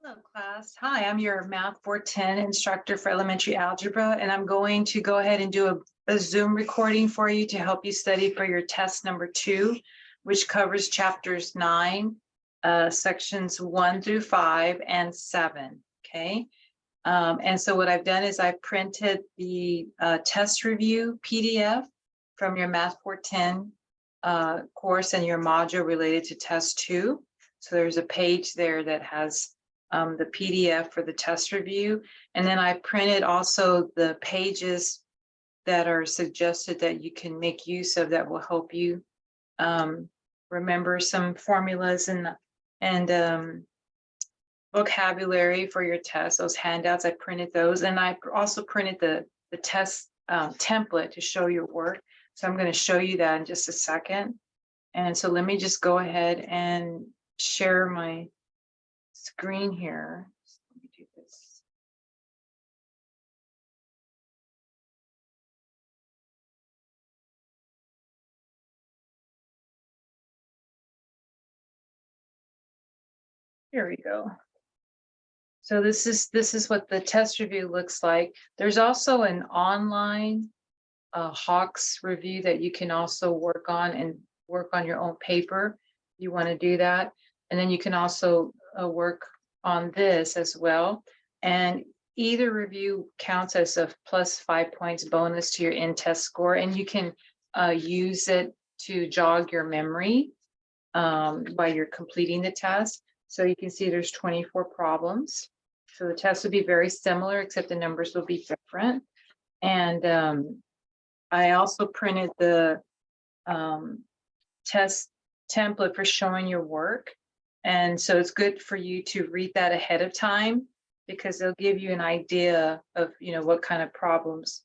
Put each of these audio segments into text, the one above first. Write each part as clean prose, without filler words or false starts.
Hello, class. Hi, I'm your Math 410 instructor for elementary algebra, and I'm going to go ahead and do a Zoom recording for you to help you study for your test number 2, which covers chapters 9, sections 1 through 5, and 7. Okay. And so what I've done is I printed the test review PDF from your Math 410 course and your module related to test 2. So there's a page there that has the PDF for the test review. And then I printed also the pages that are suggested that you can make use of that will help you remember some formulas and vocabulary for your test. Those handouts, I printed those. And I also printed the test template to show your work. So I'm going to show you that in just a second. And so let me just go ahead and share my screen here. So let me do this. Here we go. So this is what the test review looks like. There's also an online Hawks review that you can also work on your own paper. If you want to do that. And then you can also work on this as well. And either review counts as a plus 5 points bonus to your in-test score. And you can use it to jog your memory while you're completing the test. So you can see there's 24 problems. So the test will be very similar, except the numbers will be different. And I also printed the test template for showing your work. And so it's good for you to read that ahead of time because they'll give you an idea of, what kind of problems,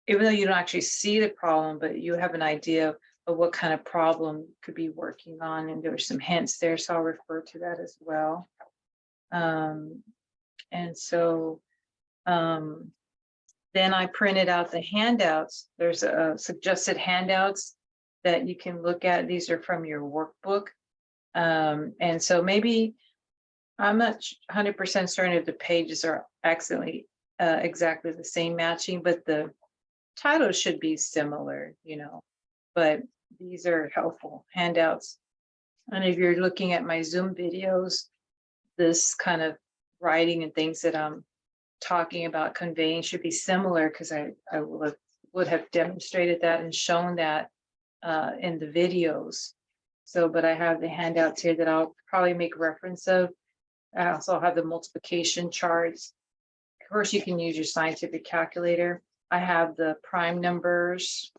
even though you don't actually see the problem, but you have an idea of what kind of problem you could be working on. And there are some hints there, so I'll refer to that as well. And so then I printed out the handouts. There's suggested handouts that you can look at. These are from your workbook. And so maybe I'm not 100% certain if the pages are accidentally exactly the same matching, but the title should be similar, but these are helpful handouts. And if you're looking at my Zoom videos, this kind of writing and things that I'm talking about conveying should be similar because I would have demonstrated that and shown that in the videos. So, but I have the handouts here that I'll probably make reference of. I also have the multiplication charts. Of course, you can use your scientific calculator. I have the prime numbers.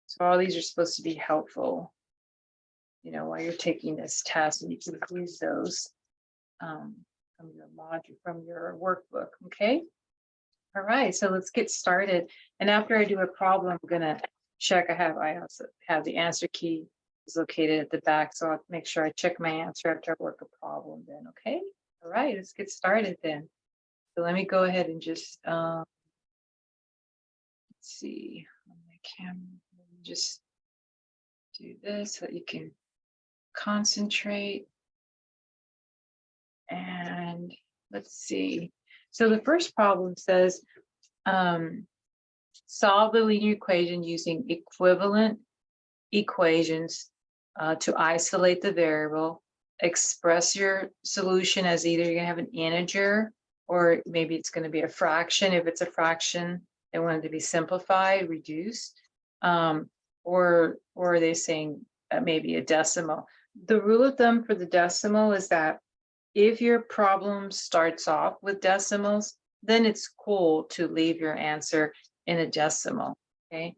So all these are supposed to be helpful, while you're taking this test, and you can use those from your module, from your workbook, okay? All right, so let's get started. And after I do a problem, I'm gonna check. I also have the answer key is located at the back, so I'll make sure I check my answer after I work a problem then, okay? All right, let's get started then. So let me go ahead and just, let's see on my camera, just do this so that you can concentrate. And let's see. So the first problem says, solve the linear equation using equivalent equations to isolate the variable. Express your solution as either you're going to have an integer or maybe it's going to be a fraction. If it's a fraction, they want it to be simplified, reduced, or are they saying maybe a decimal? The rule of thumb for the decimal is that if your problem starts off with decimals, then it's cool to leave your answer in a decimal, okay?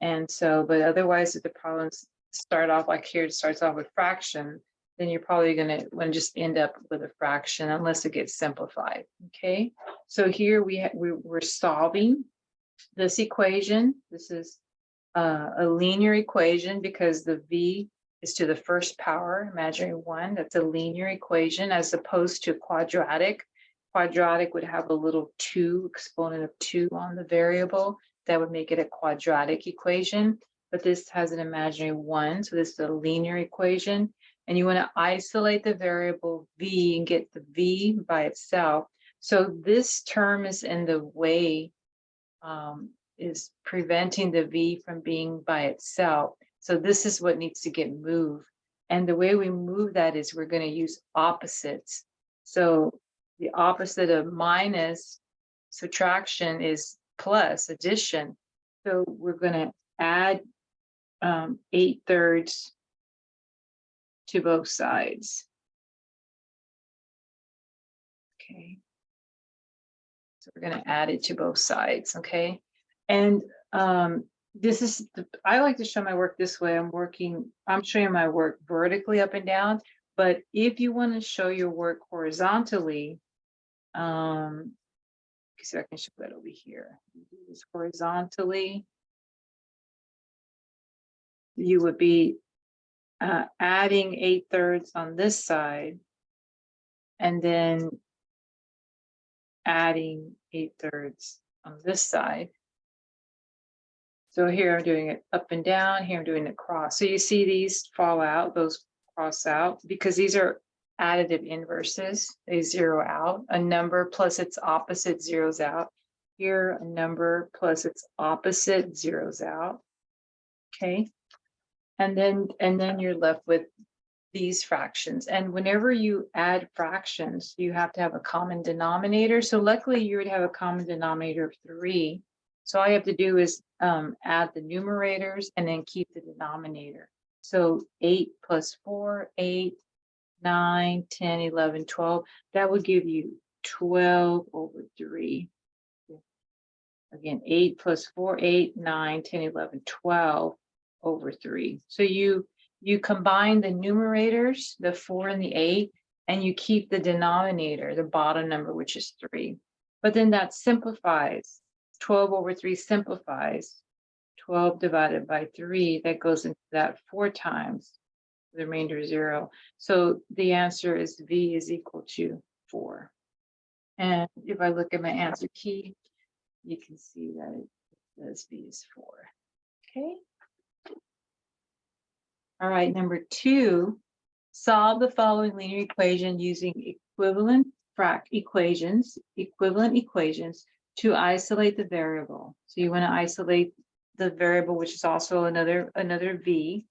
And so, but otherwise, if the problems start off like here, it starts off with fraction, then you're probably going to want to just end up with a fraction unless it gets simplified, okay? So here we're solving this equation. This is a linear equation because the v is to the first power, imaginary 1. That's a linear equation as opposed to quadratic. Quadratic would have a little 2, exponent of 2 on the variable. That would make it a quadratic equation. But this has an imaginary 1, so this is a linear equation. and you want to isolate the variable v and get the v by itself. So this term is in the way, is preventing the v from being by itself. So this is what needs to get moved. And the way we move that is we're going to use opposites. So the opposite of minus subtraction is plus, addition. So we're going to add 8/3 to both sides. Okay. So we're going to add it to both sides. Okay. And this is, I like to show my work this way. I'm showing my work vertically up and down, but if you want to show your work horizontally, so I can show that over here. Do this horizontally. You would be adding 8/3 on this side, and then adding 8/3 on this side. So here I'm doing it up and down, here I'm doing it cross. So you see these fall out, those cross out, because these are additive inverses. They zero out. A number plus its opposite zeroes out. Here, a number plus its opposite zeroes out. Okay. And then you're left with these fractions. And whenever you add fractions, you have to have a common denominator. So luckily you would have a common denominator of 3. So all you have to do is add the numerators and then keep the denominator. So 8 plus 4, 8, 9, 10, 11, 12. That would give you 12/3. Again, 8 plus 4, 8, 9, 10, 11, 12/3. So you combine the numerators, the 4 and the 8, and you keep the denominator, the bottom number, which is 3. But then that simplifies. 12/3 simplifies. 12 divided by 3, that goes into that 4 times. The remainder is 0. So the answer is v is equal to 4. And if I look at my answer key, you can see that it says v is 4. Okay. All right, number 2, solve the following linear equation using equivalent equations to isolate the variable. So you want to isolate the variable, which is also another v.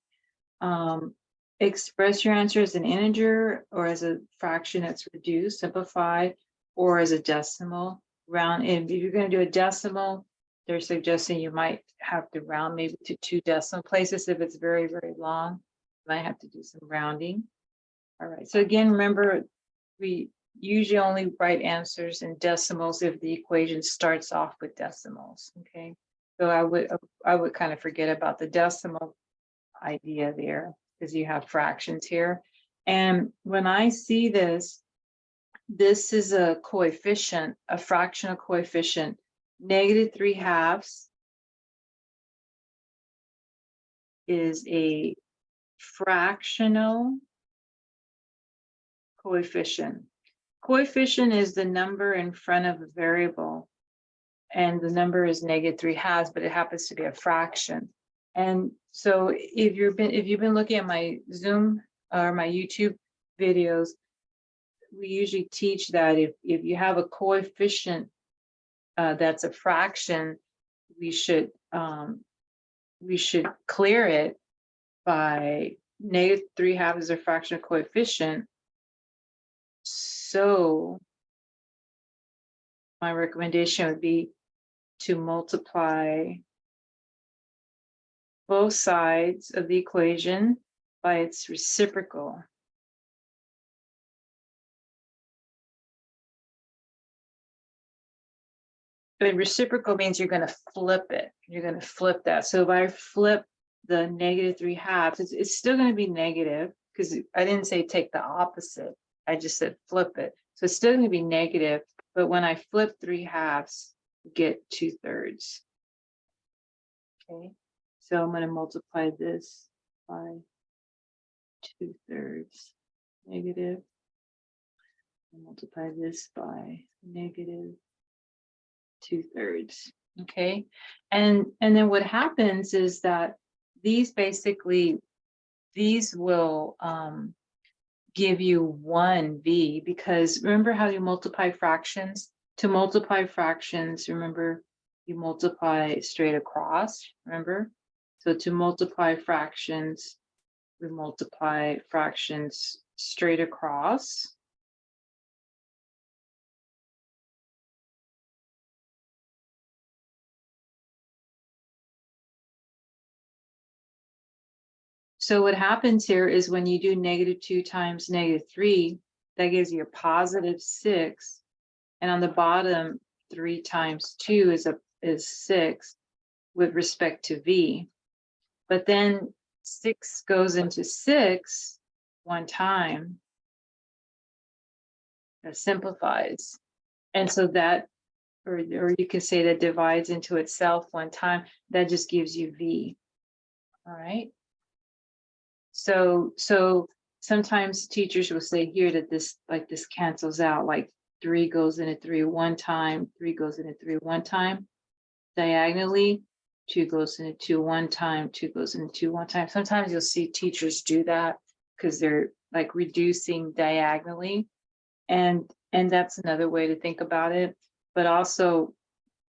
Express your answer as an integer or as a fraction that's reduced, simplified, or as a decimal. Round. And if you're going to do a decimal, they're suggesting you might have to round maybe to 2 decimal places. If it's very, very long, you might have to do some rounding. All right. So again, remember, we usually only write answers in decimals if the equation starts off with decimals. Okay. So I would kind of forget about the decimal idea there, because you have fractions here. And when I see this is a coefficient, a fractional coefficient. -3/2 is a fractional coefficient. Coefficient is the number in front of a variable, and the number is -3/2, but it happens to be a fraction. And so if you've been looking at my Zoom or my YouTube videos, we usually teach that if you have a coefficient that's a fraction, we should clear it by -3/2 is a fractional coefficient. So my recommendation would be to multiply both sides of the equation by its reciprocal. But reciprocal means you're going to flip it. You're going to flip that. So if I flip the -3/2, it's still going to be negative, because I didn't say take the opposite. I just said flip it. So it's still going to be negative. But when I flip 3/2, you get 2/3. Okay. So I'm going to multiply this by 2/3 negative. And multiply this by -2/3. Okay. And then what happens is that these will give you 1v, because remember how you multiply fractions? To multiply fractions, remember, you multiply straight across, remember? So to multiply fractions, we multiply fractions straight across. So what happens here is when you do -2 times -3, that gives you a +6. And on the bottom, 3 times 2 is 6 with respect to v. But then 6 goes into 6 one time. That simplifies. And so that, or you can say that divides into itself one time. That just gives you v. All right. So sometimes teachers will say here that this cancels out, like 3 goes into 3 one time, 3 goes into 3 one time. Diagonally, 2 goes into 2 one time, 2 goes into 2 one time. Sometimes you'll see teachers do that because they're like reducing diagonally. And that's another way to think about it. But also,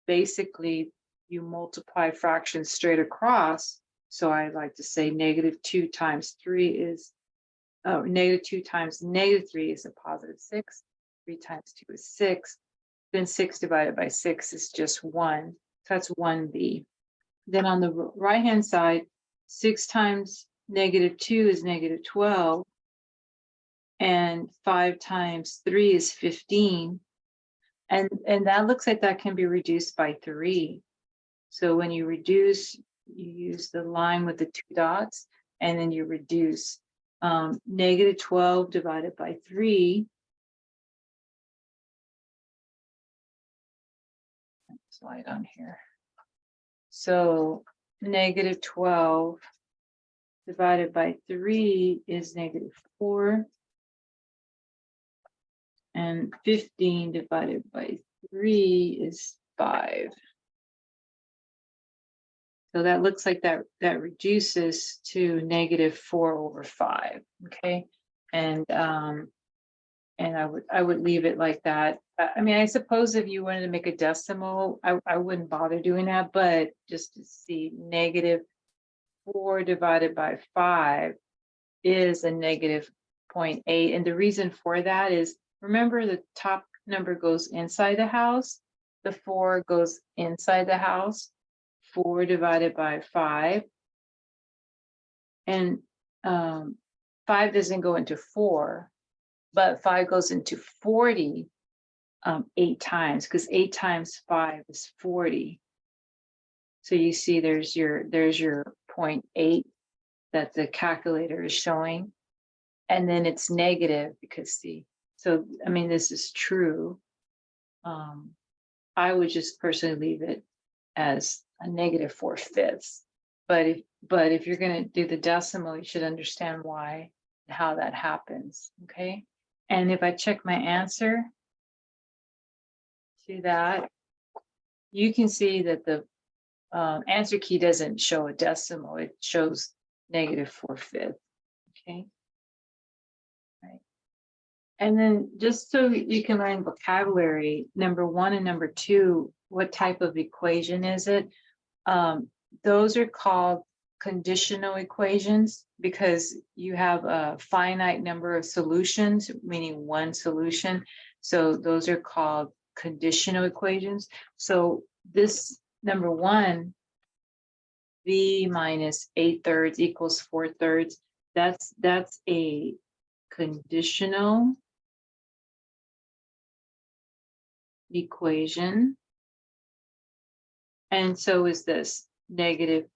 basically, you multiply fractions straight across. So I like to say -2 times 3 is, -2 times -3 is a +6. 3 times 2 is 6. Then 6 divided by 6 is just 1. So that's 1v. Then on the right-hand side, 6 times -2 is -12. And 5 times 3 is 15. And that looks like that can be reduced by 3. So when you reduce, you use the line with the 2 dots, and then you reduce. -12 divided by 3. Slide on here. So -12 divided by 3 is -4. And 15 divided by 3 is 5. So that looks like that reduces to -4/5. Okay. And I would leave it like that. I mean, I suppose if you wanted to make a decimal, I wouldn't bother doing that, but just to see, -4 divided by 5 is a -0.8. And the reason for that is, remember, the top number goes inside the house, the 4 goes inside the house. 4 divided by 5, and 5 doesn't go into 4, but 5 goes into 40 8 times, because 8 times 5 is 40. So you see there's your 0.8 that the calculator is showing, and then it's negative because see. So I mean, this is true. I would just personally leave it as a -4/5. But if you're going to do the decimal, you should understand why, how that happens. Okay. And if I check my answer to that, you can see that the answer key doesn't show a decimal. It shows -4/5. Okay. Right. And then just so you can learn vocabulary, number 1 and number 2, what type of equation is it? Those are called conditional equations because you have a finite number of solutions, meaning one solution. So those are called conditional equations. So this number 1, v minus 8/3 equals 4/3. That's a conditional equation. And so is this -3/2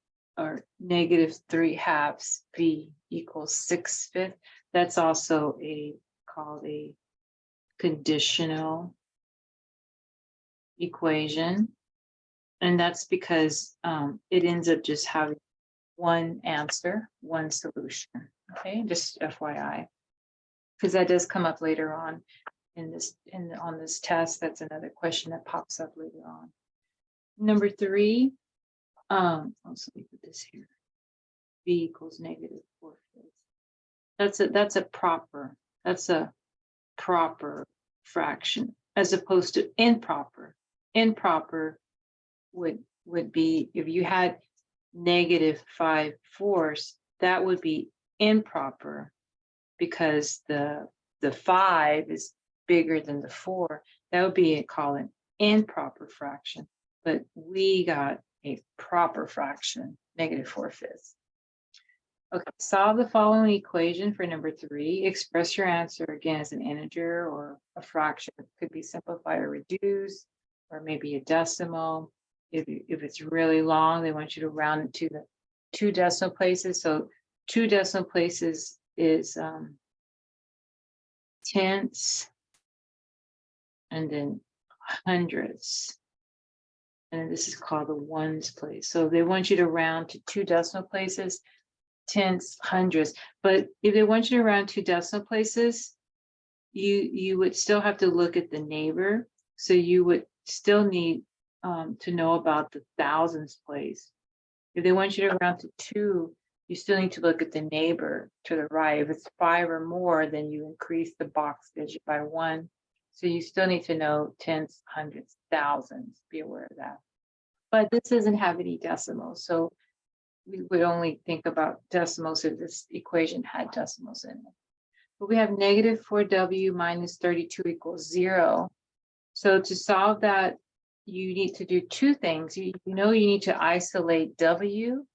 v equals 6/5. That's also called a conditional equation. And that's because it ends up just having one answer, one solution. Okay, just FYI, because that does come up later on on this test. That's another question that pops up later on. Number 3, let's put this here. V equals -4/5. That's a proper That's a proper fraction, as opposed to improper. Improper would be if you had -5/4, that would be improper because the 5 is bigger than the 4. That would be called an improper fraction. But we got a proper fraction, -4/5. Okay, solve the following equation for number 3. Express your answer again as an integer or a fraction. It could be simplify or reduce, or maybe a decimal. If it's really long, they want you to round it to the 2 decimal places. So 2 decimal places is tenths, and then hundredths. And this is called the ones place. So they want you to round to 2 decimal places, tenths, hundredths. But if they want you to round 2 decimal places, you would still have to look at the neighbor. So you would still need to know about the thousands place. If they want you to round to 2, you still need to look at the neighbor to the right. If it's 5 or more, then you increase the box digit by 1. So you still need to know tenths, hundredths, thousands. Be aware of that. But this doesn't have any decimals. So we would only think about decimals if this equation had decimals in it. But we have -4w minus 32 equals 0. So to solve that, you need to do 2 things. You know you need to isolate w,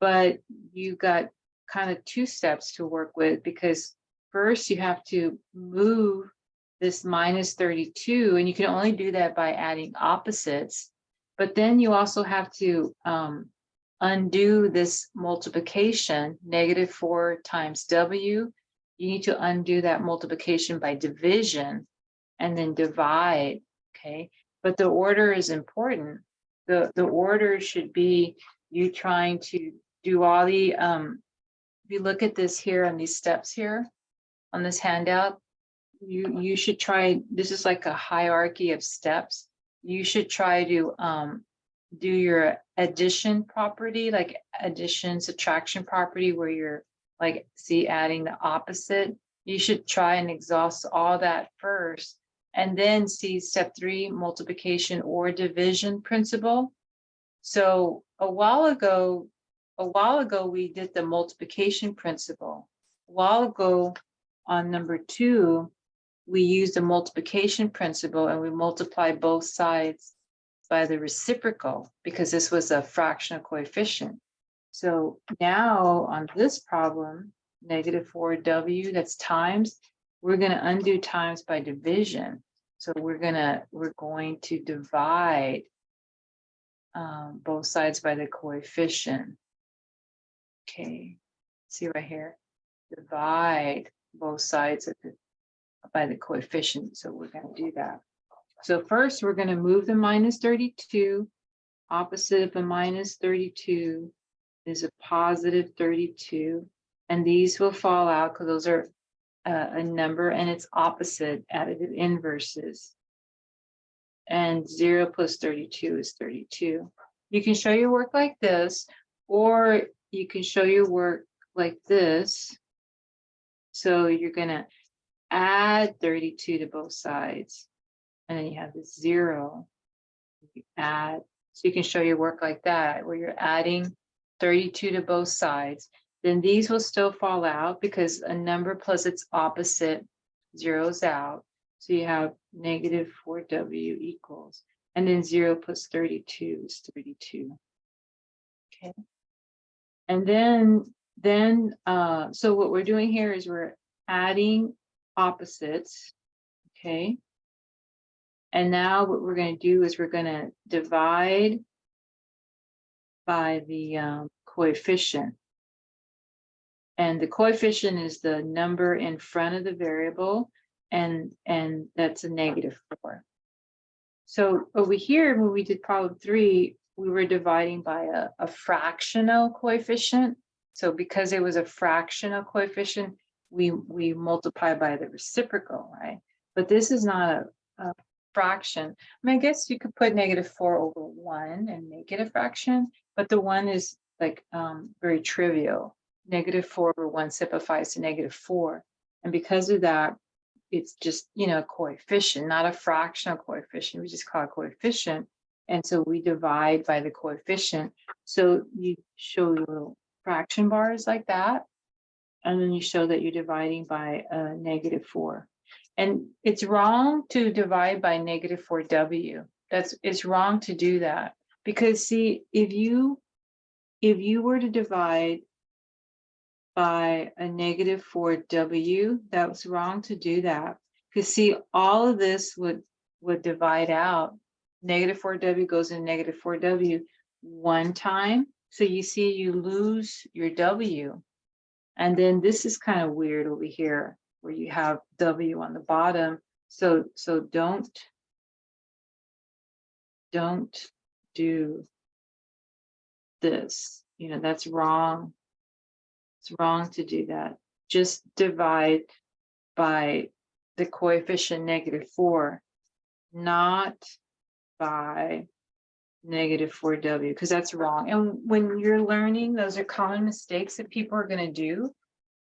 but you got kind of 2 steps to work with, because first you have to move this -32, and you can only do that by adding opposites. But then you also have to undo this multiplication, -4 times w. You need to undo that multiplication by division and then divide, okay? But the order is important. The order should be you trying to do all the, if you look at this here on these steps here on this handout, you should try, this is like a hierarchy of steps. You should try to do your addition property, like addition subtraction property, where you're like, see, adding the opposite. You should try and exhaust all that first, and then see step 3, multiplication or division principle. So a while ago we did the multiplication principle. A while ago on number 2, we used the multiplication principle, and we multiplied both sides by the reciprocal, because this was a fractional coefficient. So now on this problem, -4w, that's times, we're going to undo times by division. So we're going to divide both sides by the coefficient. Okay, see right here, divide both sides by the coefficient. So we're going to do that. So first we're going to move the -32. Opposite of a -32 is a +32. And these will fall out because those are a number, and it's opposite additive inverses. And 0 plus 32 is 32. You can show your work like this, or you can show your work like this. So you're going to add 32 to both sides, and then you have this 0. You add, so you can show your work like that, where you're adding 32 to both sides. Then these will still fall out because a number plus its opposite zeroes out. So you have -4w equals, and then 0 plus 32 is 32. Okay. And then so what we're doing here is we're adding opposites. Okay. And now what we're going to do is we're going to divide by the coefficient. And the coefficient is the number in front of the variable, and that's a -4. So over here, when we did problem 3, we were dividing by a fractional coefficient. So because it was a fractional coefficient, we multiply by the reciprocal, right? But this is not a fraction. I mean, I guess you could put -4 over 1 and make it a fraction, but the 1 is like very trivial. -4 over 1 simplifies to -4. And because of that, it's just, you know, a coefficient, not a fractional coefficient. We just call it coefficient. And so we divide by the coefficient. So you show your little fraction bars like that. And then you show that you're dividing by -4. And it's wrong to divide by -4w. It's wrong to do that. Because see, if you were to divide by a -4w, that's wrong to do that. Because see, all of this would divide out. -4w goes in -4w one time. So you see, you lose your w. And then this is kind of weird over here, where you have w on the bottom. So don't do this. You know, that's wrong. It's wrong to do that. Just divide by the coefficient -4, not by -4w, because that's wrong. And when you're learning, those are common mistakes that people are going to do,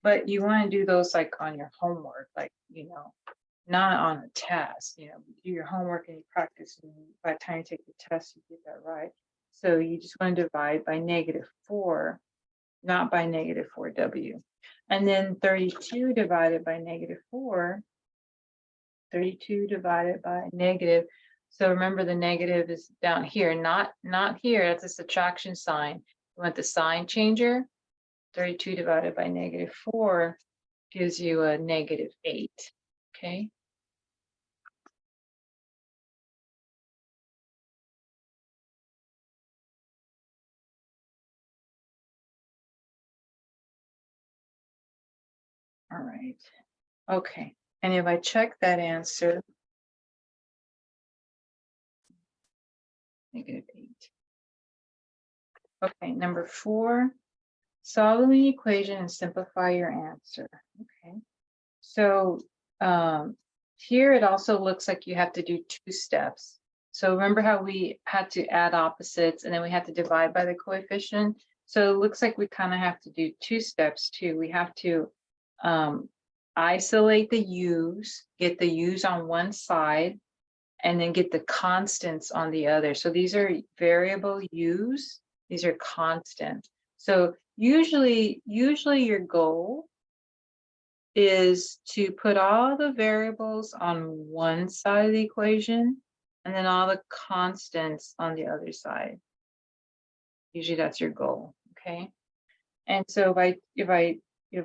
but you want to do those like on your homework, like, you know, not on a test. You know, do your homework and you practice, and by the time you take the test, you get that right. So you just want to divide by -4, not by -4w. And then 32 divided by -4, 32 divided by negative. So remember, the negative is down here, not here. That's a subtraction sign. You want the sign changer. 32 divided by -4 gives you a -8. Okay. All right. Okay. And if I check that answer, -8. Okay, number 4, solve the equation and simplify your answer. Okay. So here it also looks like you have to do 2 steps. So remember how we had to add opposites and then we had to divide by the coefficient? So it looks like we kind of have to do 2 steps too. We have to isolate the u's, get the u's on one side, and then get the constants on the other. So these are variable u's, these are constant. So usually your goal is to put all the variables on one side of the equation and then all the constants on the other side. Usually that's your goal, okay? And so if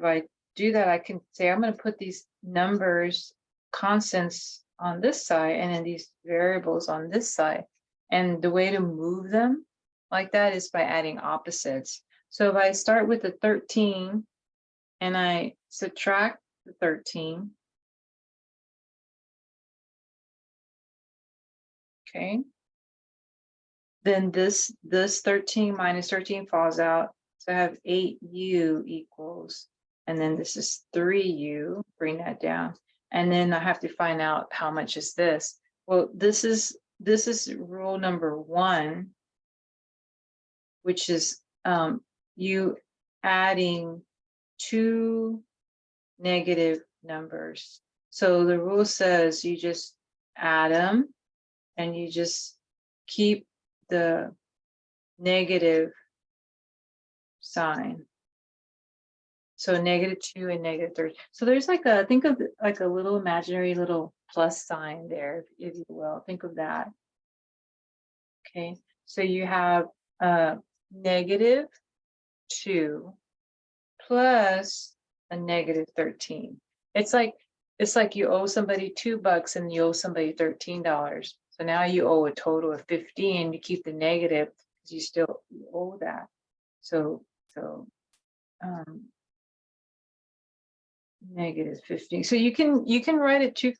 I do that, I can say I'm going to put these numbers, constants on this side, and then these variables on this side. And the way to move them like that is by adding opposites. So if I start with the 13 and I subtract the 13, okay, then this 13 minus 13 falls out. So I have 8u equals, and then this is 3u, bring that down. And then I have to find out how much is this. Well, this is rule number 1, which is you adding 2 negative numbers. So the rule says you just add them and you just keep the negative sign. So -2 and -3. So there's like a, think of like a little imaginary little plus sign there, if you will. Think of that. Okay, so you have -2 plus a -13. It's like you owe somebody $2 and you owe somebody $13. So now you owe a total of 15. You keep the negative because you still owe that. So -15. So you can write it two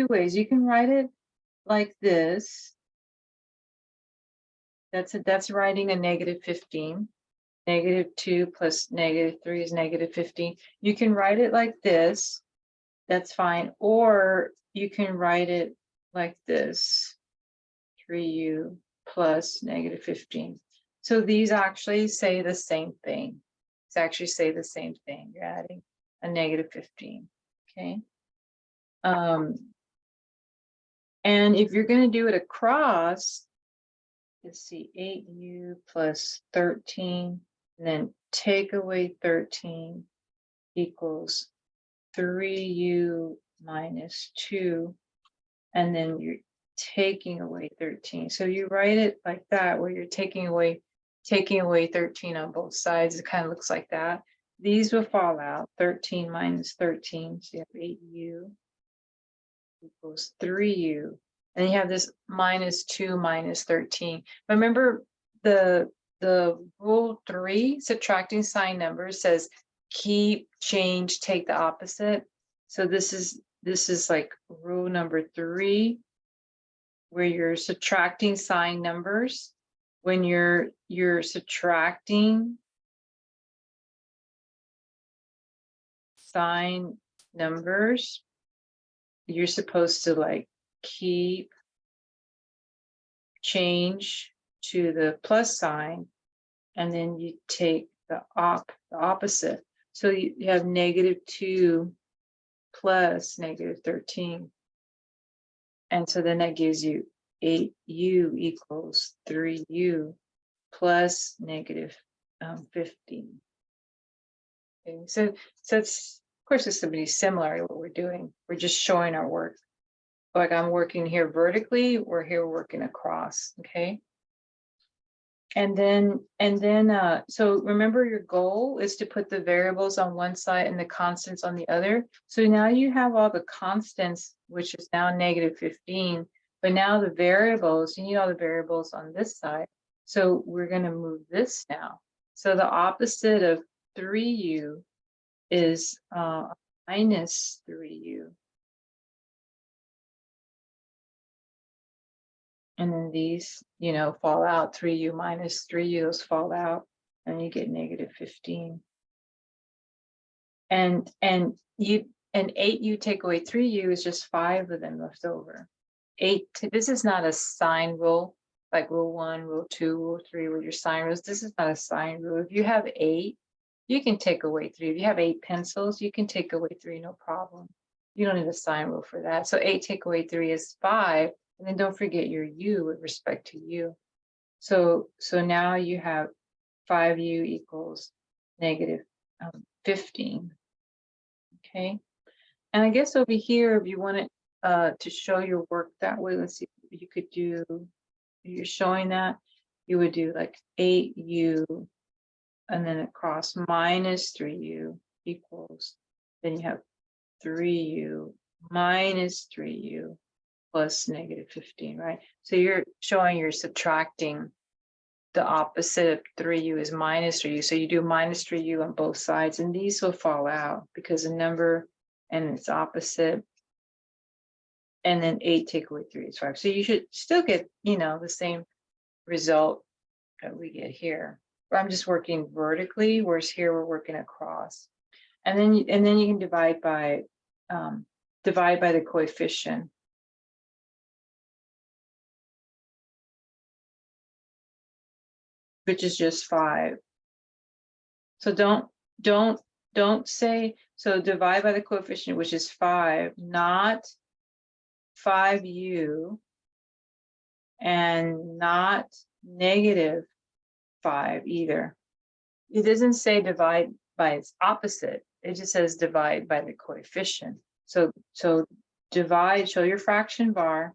ways. You can write it like this. That's writing a -15. -2 plus -3 is -15. You can write it like this. That's fine. Or you can write it like this. 3u plus -15. So these actually say the same thing. These actually say the same thing. You're adding a -15. Okay. And if you're going to do it across, let's see, 8u plus 13, and then take away 13 equals 3u minus 2, and then you're taking away 13. So you write it like that, where you're taking away 13 on both sides. It kind of looks like that. These will fall out. 13 minus 13, so you have 8u equals 3u. And you have this minus 2 minus 13. Remember the rule 3, subtracting sign numbers, says keep, change, take the opposite. So this is like rule number 3, where you're subtracting sign numbers. When you're subtracting sign numbers, you're supposed to like keep, change to the plus sign, and then you take the opposite. So you have -2 plus -13. And so then that gives you 8u equals 3u plus -15. Okay, so it's, of course, it's something similar to what we're doing. We're just showing our work. Like I'm working here vertically, we're here working across, okay? And then, so remember, your goal is to put the variables on one side and the constants on the other. So now you have all the constants, which is now -15, but now the variables, you need all the variables on this side. So we're going to move this now. So the opposite of 3u is minus 3u. And then these, fall out. 3u minus 3u, those fall out, and you get -15. And 8u take away 3u is just 5 of them left over. This is not a sign rule, like rule 1, rule 2, rule 3, with your sign rules. This is not a sign rule. If you have 8, you can take away 3. If you have 8 pencils, you can take away 3, no problem. You don't need a sign rule for that. So 8 take away 3 is 5. And then don't forget your u with respect to u. So now you have 5u equals -15. Okay. And I guess over here, if you wanted to show your work that way, let's see, you could do, you're showing that, you would do like 8u, and then across minus 3u equals, then you have 3u minus 3u plus -15, right? So you're showing you're subtracting the opposite of 3u is minus 3u. So you do minus 3u on both sides, and these will fall out because the number and its opposite, and then 8 take away 3 is 5. So you should still get, the same result that we get here. But I'm just working vertically, whereas here we're working across. And then you can divide by the coefficient. Which is just 5. So don't say, so divide by the coefficient, which is 5, not 5u, and not -5 either. It doesn't say divide by its opposite. It just says divide by the coefficient. So divide, show your fraction bar,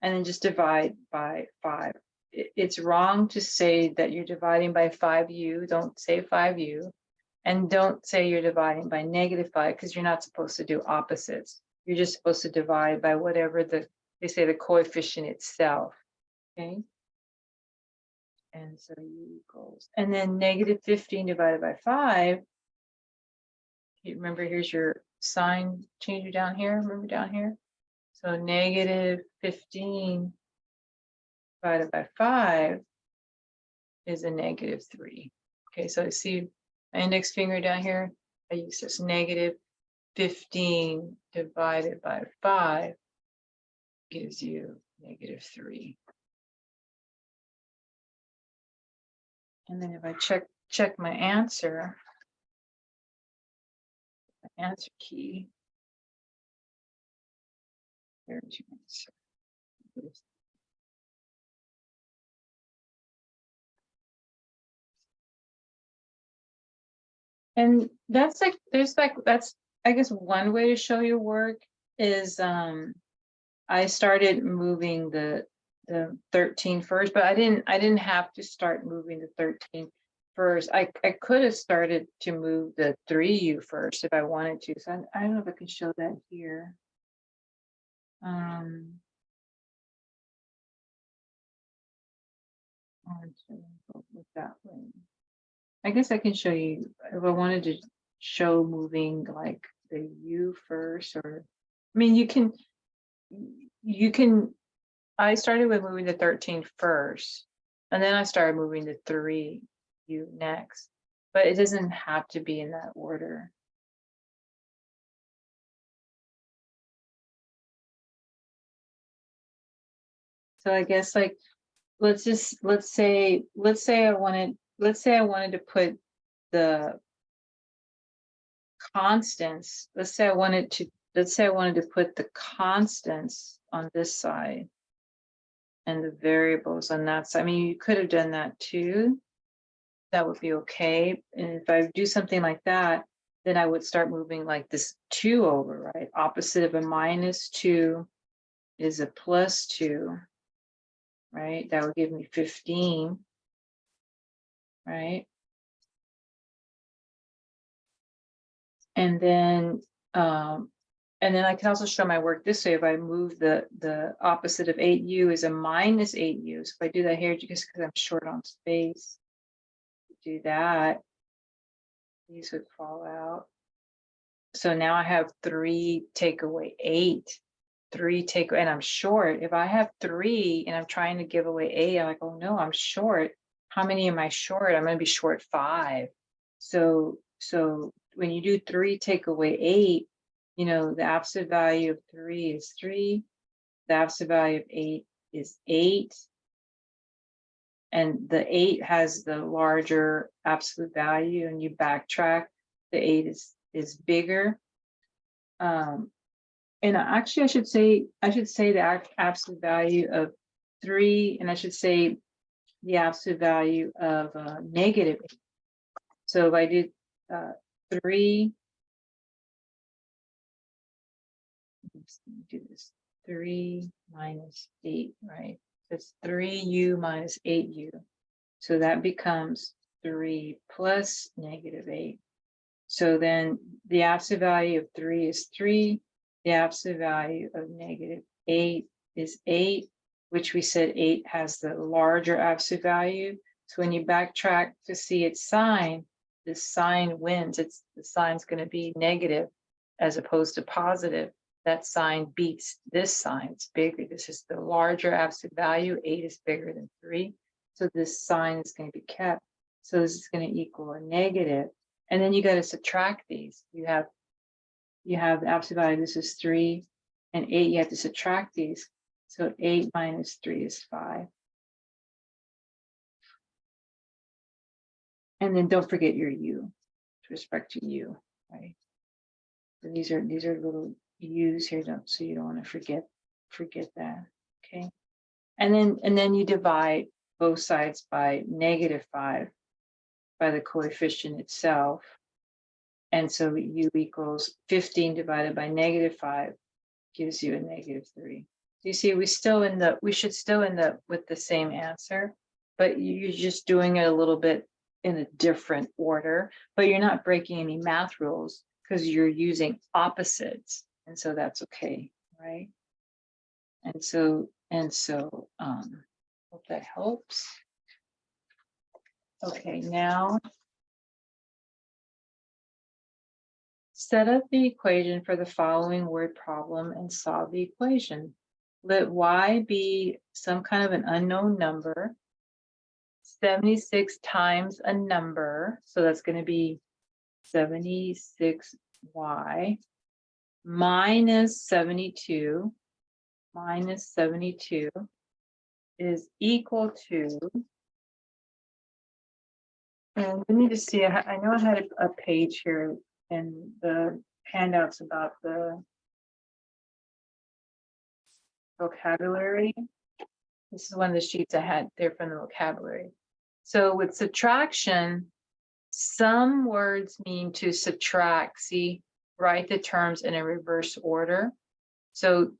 and then just divide by 5. It's wrong to say that you're dividing by 5u. Don't say 5u. And don't say you're dividing by -5, because you're not supposed to do opposites. You're just supposed to divide by whatever they say the coefficient itself. Okay. And so u equals, and then -15 divided by 5. You remember, here's your sign changer down here. Remember down here? So -15 divided by 5 is a -3. Okay, so see my index finger down here? I use this -15 divided by 5 gives you -3. And then if I check my answer key, There's your answer. And that's like, that's, I guess, one way to show your work is, I started moving the 13 first, but I didn't have to start moving the 13 first. I could have started to move the 3u first if I wanted to. So I don't know if I can show that here. With that way. I guess I can show you if I wanted to show moving like the u first, or I mean you can I started with moving the 13 first, and then I started moving the 3u next, but it doesn't have to be in that order. So I guess like let's say I wanted to put the constants. Let's say I wanted to put the constants on this side and the variables on that side. I mean, you could have done that too. That would be okay. And if I do something like that, then I would start moving like this 2 over, right? Opposite of a -2 is a +2, right? That would give me 15, right? And then I can also show my work this way. If I move the opposite of 8u is a -8u. So if I do that here, just because I'm short on space, do that, these would fall out. So now I have 3 take away 8, 3 take, and I'm short. If I have 3 and I'm trying to give away 8, I'm like, oh no, I'm short. How many am I short? I'm going to be short 5. So when you do 3 take away 8, you know, the absolute value of 3 is 3. The absolute value of 8 is 8. And the 8 has the larger absolute value, and you backtrack, the 8 is bigger. And actually I should say the absolute value of 3, and I should say the absolute value of -8. So if I did 3, let's do this, 3 minus 8, right? That's 3u minus 8u. So that becomes 3 plus -8. So then the absolute value of 3 is 3. The absolute value of -8 is 8, which we said 8 has the larger absolute value. So when you backtrack to see its sign, the sign wins. The sign's going to be negative as opposed to positive. That sign beats this sign. It's bigger. This is the larger absolute value. 8 is bigger than 3. So this sign is going to be kept. So this is going to equal a negative. And then you got to subtract these. You have the absolute value. This is 3 and 8. You have to subtract these. So 8 minus 3 is 5. And then don't forget your u with respect to u, right? So these are little u's here, so you don't want to forget that. Okay. And then you divide both sides by -5 by the coefficient itself. And so u equals 15 divided by -5 gives you a -3. You see, we should still end up with the same answer, but you're just doing it a little bit in a different order, but you're not breaking any math rules because you're using opposites. And so that's okay, right? And so hope that helps. Okay, now set up the equation for the following word problem and solve the equation. Let y be some kind of an unknown number, 76 times a number, so that's going to be 76y minus 72 is equal to, and we need to see, I know I had a page here in the handouts about the vocabulary. This is one of the sheets I had there from the vocabulary. So with subtraction, some words mean to subtract. See, write the terms in a reverse order. So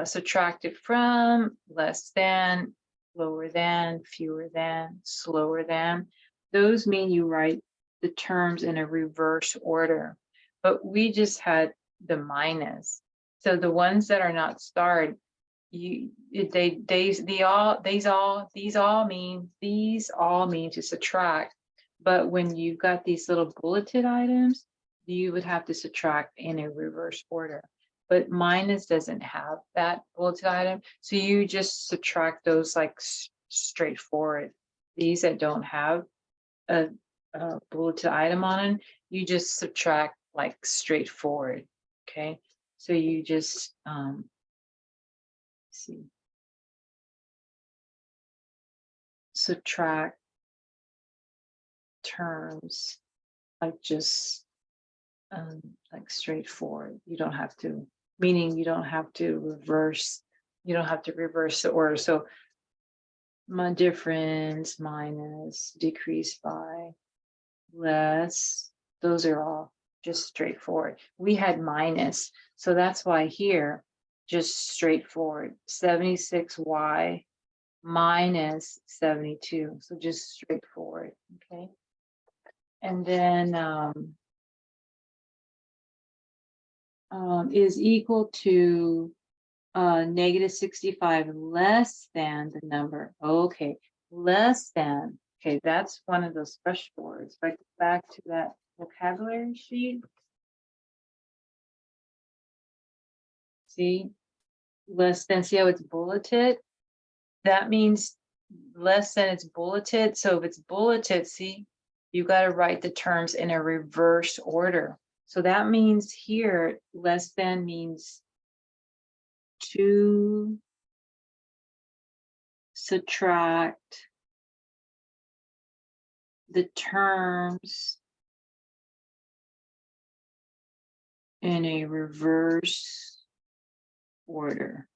subtracted from, less than, lower than, fewer than, slower than. Those mean you write the terms in a reverse order. But we just had the minus. So the ones that are not starred, these all mean to subtract. But when you've got these little bulleted items, you would have to subtract in a reverse order. But minus doesn't have that bulleted item, so you just subtract those like straightforward. These that don't have a bulleted item on it, you just subtract like straightforward. Okay, so you just see, subtract terms like just like straightforward. You don't have to, meaning you don't have to reverse the order. So my difference, minus, decrease by, less, those are all just straightforward. We had minus, so that's why here just straightforward. 76y minus 72, so just straightforward. Okay, and then is equal to negative 65 less than the number. Okay, less than. Okay, that's one of those special words. If I go back to that vocabulary sheet, see, less than, see how it's bulleted? That means less than, it's bulleted. So if it's bulleted, see, you got to write the terms in a reverse order. So that means here, less than means to subtract the terms in a reverse order.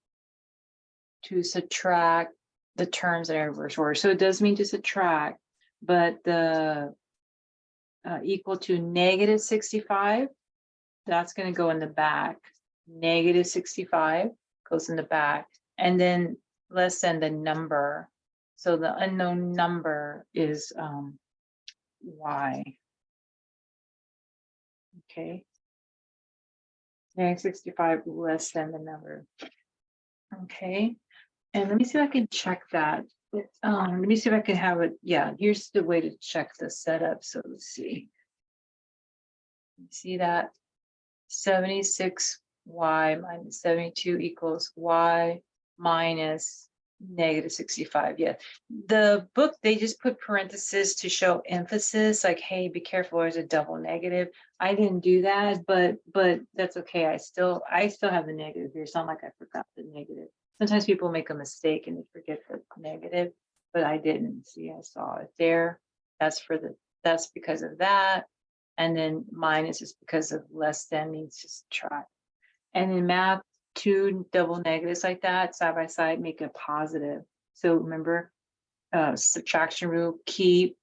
To subtract the terms in a reverse order. So it does mean to subtract, but the equal to negative 65, that's going to go in the back. Negative 65 goes in the back, and then less than the number. So the unknown number is y. Okay. Negative 65 less than the number. Okay. And let me see if I can check that. Let me see if I can have it. Yeah, here's the way to check the setup. So let's see. See that 76y minus 72 equals y minus negative 65. Yeah, the book, they just put parentheses to show emphasis, like, hey, be careful, there's a double negative. I didn't do that, but that's okay. I still have the negative here. It's not like I forgot the negative. Sometimes people make a mistake and they forget the negative, but I didn't. See, I saw it there. That's because of that. And then minus is because of less than, means to subtract. And in math, two double negatives like that side by side make a positive. So remember, subtraction rule, keep,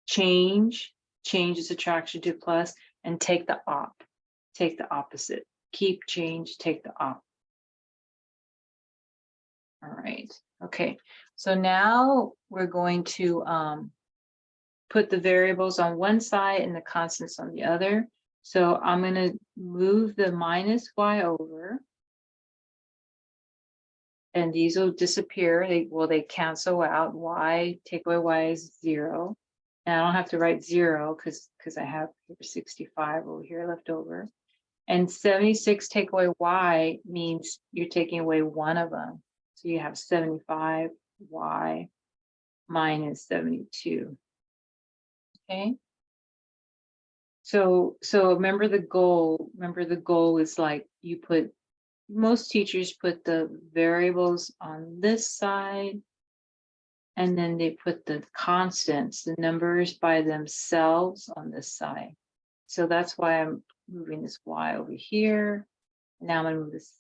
change the subtraction to plus, and take the opposite. Keep, change, take the op. All right, okay. So now we're going to put the variables on one side and the constants on the other. So I'm going to move the minus y over, and these will disappear. They cancel out. Y, take away y is 0. And I don't have to write 0 because I have 65 over here left over. And 76 take away y means you're taking away one of them. So you have 75y minus 72. Okay. So remember the goal. Remember the goal is like you put, most teachers put the variables on this side, and then they put the constants, the numbers by themselves on this side. So that's why I'm moving this y over here. Now I'm going to move this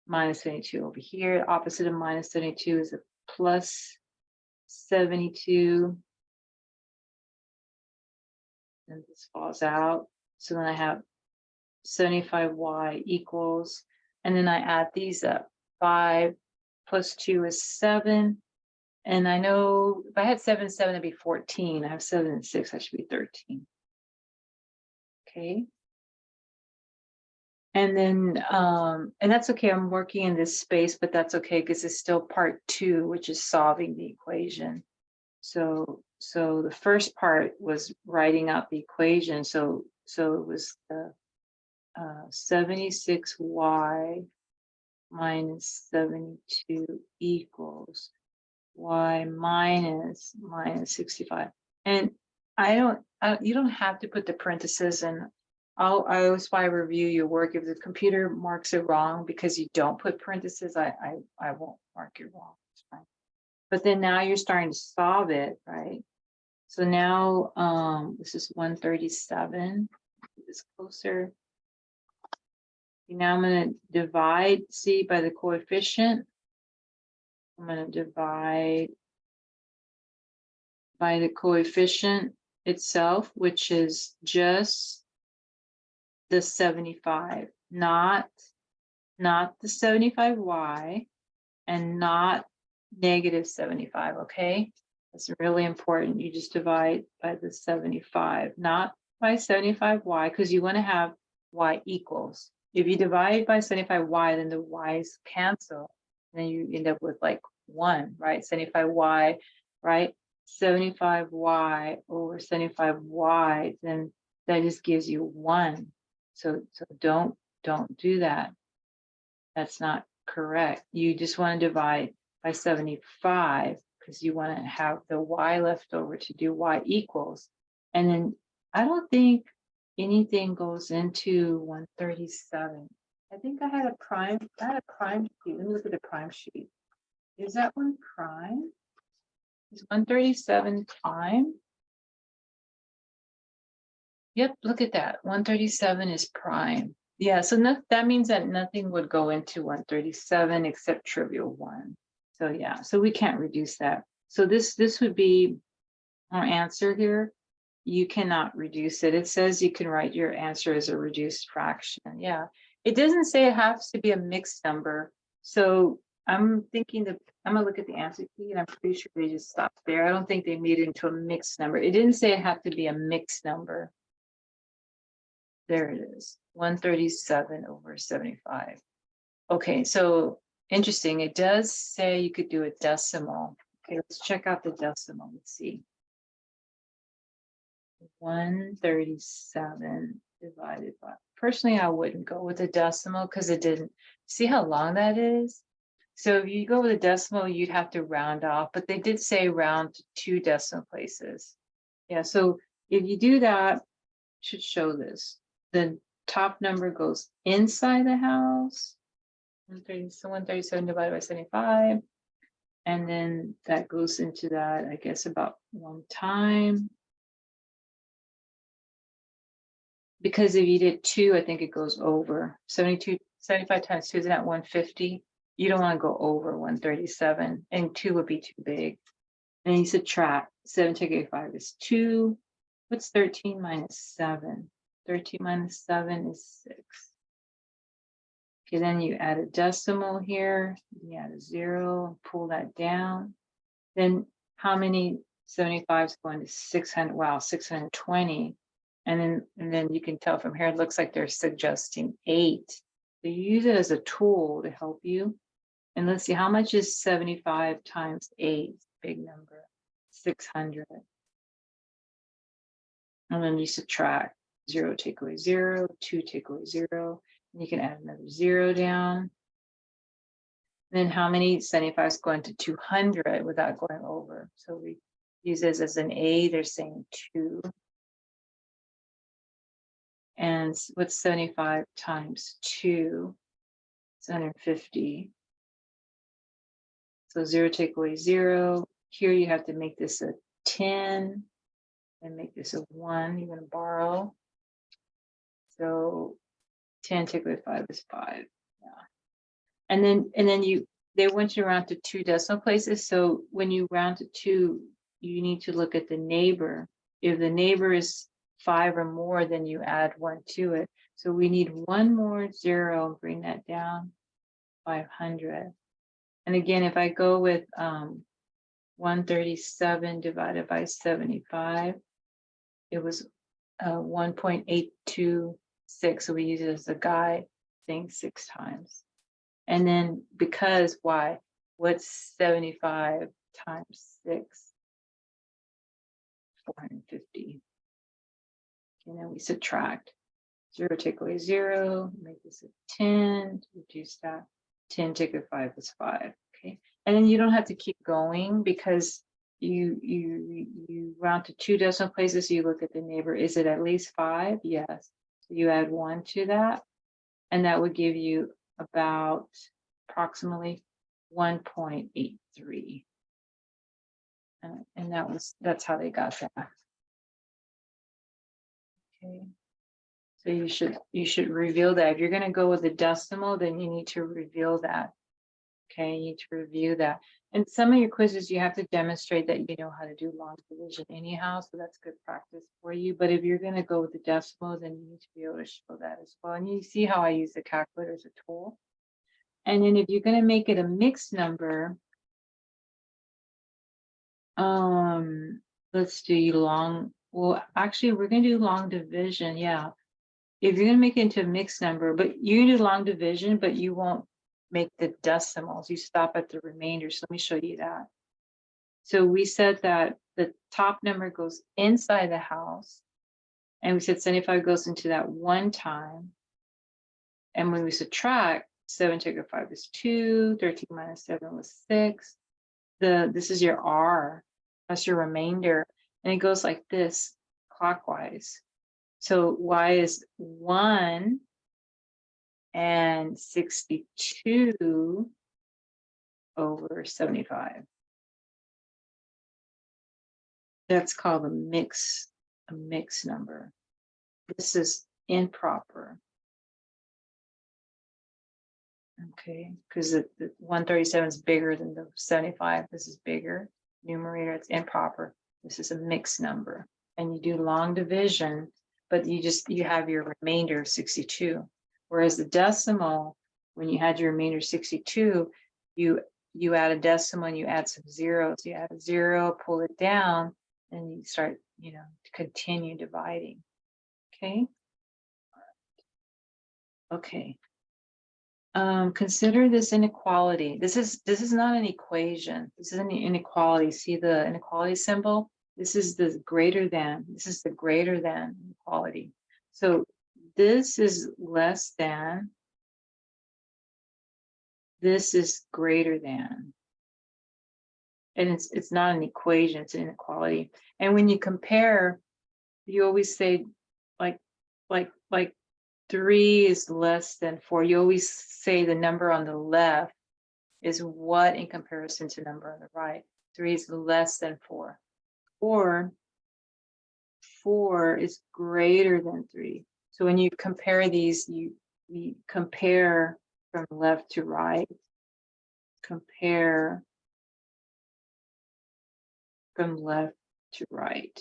minus 72 over here. Opposite of minus 72 is a plus 72. And this falls out. So then I have 75y equals, and then I add these up. 5 plus 2 is 7. And I know if I had 7, 7, it'd be 14. I have 7 and 6, that should be 13. Okay. And then, and that's okay. I'm working in this space, but that's okay because it's still part 2, which is solving the equation. So the first part was writing out the equation. So it was 76y minus 72 equals y minus 65. And you don't have to put the parentheses in. I always why I review your work. If the computer marks it wrong because you don't put parentheses, I won't mark it wrong. It's fine. But then now you're starting to solve it, right? So now this is 137. It's closer. Now I'm going to divide C by the coefficient. I'm going to divide by the coefficient itself, which is just the 75, not the 75y and not negative 75, okay? That's really important. You just divide by the 75, not by 75y, because you want to have y equals. If you divide by 75y, then the y's cancel. And then you end up with like 1, right? 75y, right? 75y over 75y, then that just gives you 1. So don't do that. That's not correct. You just want to divide by 75 because you want to have the y left over to do y equals. And then I don't think anything goes into 137. I think I had a prime sheet. Let me look at the prime sheet. Is that one prime? Is 137 prime? Yep, look at that. 137 is prime. Yeah, so that means that nothing would go into 137 except trivial 1. So yeah, so we can't reduce that. So this would be our answer here. You cannot reduce it. It says you can write your answer as a reduced fraction. Yeah, it doesn't say it has to be a mixed number. So I'm thinking that I'm gonna look at the answer key and I'm pretty sure they just stopped there. I don't think they made it into a mixed number. It didn't say it had to be a mixed number. There it is, 137 over 75. Okay, so interesting. It does say you could do a decimal. Okay, let's check out the decimal. Let's see. 137 divided by. Personally, I wouldn't go with a decimal because it didn't. See how long that is? So if you go with a decimal, you'd have to round off, but they did say round to 2 decimal places. Yeah, so if you do that, it should show this. The top number goes inside the house. 137 divided by 75. And then that goes into that, I guess, about 1 time. Because if you did 2, I think it goes over. 75 times 2 is at 150. You don't want to go over 137, and 2 would be too big. And you subtract. 7 take 5 is 2. What's 13 minus 7? 13 minus 7 is 6. Okay, then you add a decimal here. You add a 0, pull that down. Then how many 75s going to 600? Wow, 620. And then you can tell from here, it looks like they're suggesting 8. So you use it as a tool to help you. And let's see, how much is 75 times 8? Big number, 600. And then you subtract. 0 take away 0, 2 take away 0. And you can add another 0 down. Then how many 75s go into 200 without going over? So we use this as an A, they're saying 2. And what's 75 times 2? It's 150. So 0 take away 0. Here you have to make this a 10 and make this a 1. You're going to borrow. So 10 take away 5 is 5. Yeah. And then they want you to round to 2 decimal places. So when you round to 2, you need to look at the neighbor. If the neighbor is 5 or more, then you add 1 to it. So we need one more 0 and bring that down 500. And again, if I go with 137 divided by 75, it was 1.826. So we use it as a guide thing 6 times. And then because why? What's 75 times 6? 450. And then we subtract. 0 take away 0, make this a 10, reduce that. 10 take away 5 is 5. Okay. And then you don't have to keep going because you round to 2 decimal places. So you look at the neighbor. Is it at least 5? Yes. So you add 1 to that, and that would give you about approximately 1.83. And that's how they got that. Okay. So you should reveal that. If you're going to go with a decimal, then you need to reveal that. Okay, you need to review that. And some of your quizzes, you have to demonstrate that you know how to do long division anyhow, so that's good practice for you. But if you're going to go with the decimal, then you need to be able to show that as well. And you see how I use the calculator as a tool. And then if you're going to make it a mixed number, let's do long. Well, actually, we're going to do long division. Yeah. If you're going to make it into a mixed number, but you do long division, but you won't make the decimals. You stop at the remainder. So let me show you that. So we said that the top number goes inside the house. And we said 75 goes into that one time. And when we subtract, 7 take away 5 is 2, 13 minus 7 was 6. This is your R. That's your remainder. And it goes like this, clockwise. So y is 1 and 62 over 75. That's called a mix number. This is improper. Okay, because the 137 is bigger than the 75. This is bigger. Numerator, it's improper. This is a mixed number. And you do long division, but you have your remainder 62. Whereas the decimal, when you had your remainder 62, you add a decimal and you add some zeros. You add a 0, pull it down, and you start, to continue dividing. Okay. Okay. Consider this inequality. This is not an equation. This is an inequality. See the inequality symbol? This is the greater than. This is the greater than equality. So this is less than. This is greater than. And it's not an equation, it's an inequality. And when you compare, you always say like 3 is less than 4. You always say the number on the left is what in comparison to number on the right. 3 is less than 4. Or 4 is greater than 3. So when you compare these, you compare from left to right. Compare from left to right.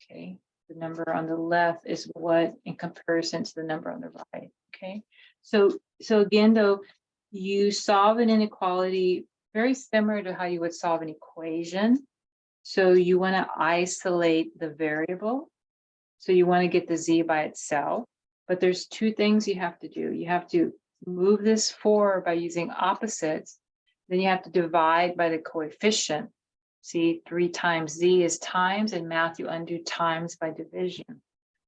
Okay. The number on the left is what in comparison to the number on the right. Okay. So again, though, you solve an inequality very similar to how you would solve an equation. So you want to isolate the variable. So you want to get the z by itself. But there's 2 things you have to do. You have to move this 4 by using opposites. Then you have to divide by the coefficient. See, 3 times z is times, and math, you undo times by division.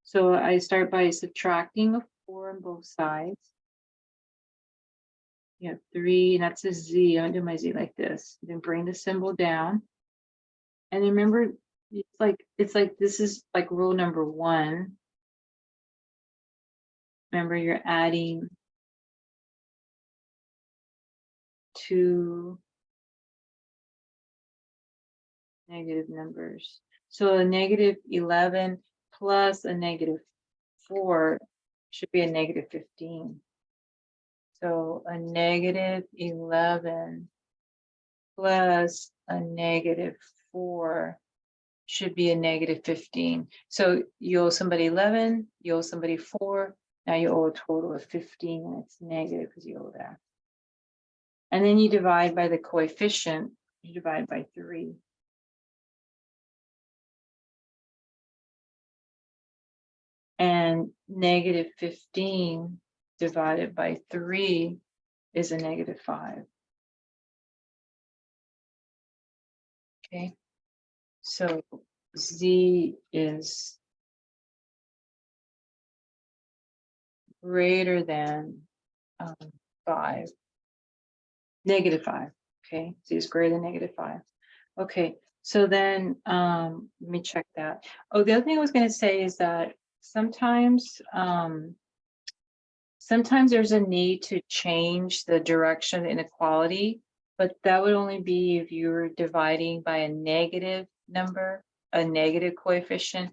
So I start by subtracting a 4 on both sides. You have 3, and that's a z. I'm gonna do my z like this. Then bring the symbol down. And remember, it's like this is like rule number 1. Remember, you're adding 2 negative numbers. So a negative 11 plus a negative 4 should be a negative 15. So a negative 11 plus a negative 4 should be a negative 15. So you owe somebody 11, you owe somebody 4, now you owe a total of 15, and it's negative because you owe that. And then you divide by the coefficient, you divide by 3. And negative 15 divided by 3 is a negative 5. Okay, so Z is greater than 5, negative 5. Okay, Z is greater than negative 5. Okay, so then let me check that. Oh, the other thing I was going to say is that sometimes sometimes there's a need to change the direction of the inequality, but that would only be if you were dividing by a negative number, a negative coefficient,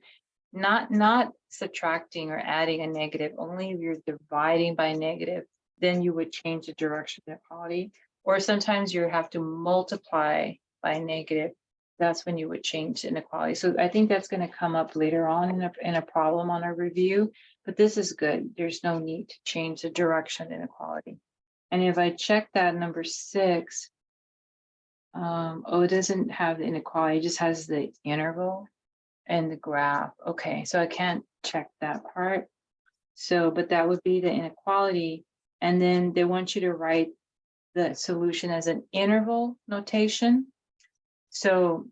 not subtracting or adding a negative. Only if you're dividing by negative, then you would change the direction of inequality. Or sometimes you have to multiply by negative. That's when you would change inequality. So I think that's going to come up later on in a problem on our review, but this is good. There's no need to change the direction of inequality. And if I check that number 6, oh, it doesn't have the inequality, it just has the interval and the graph. Okay, so I can't check that part. So, but that would be the inequality. And then they want you to write the solution as an interval notation. So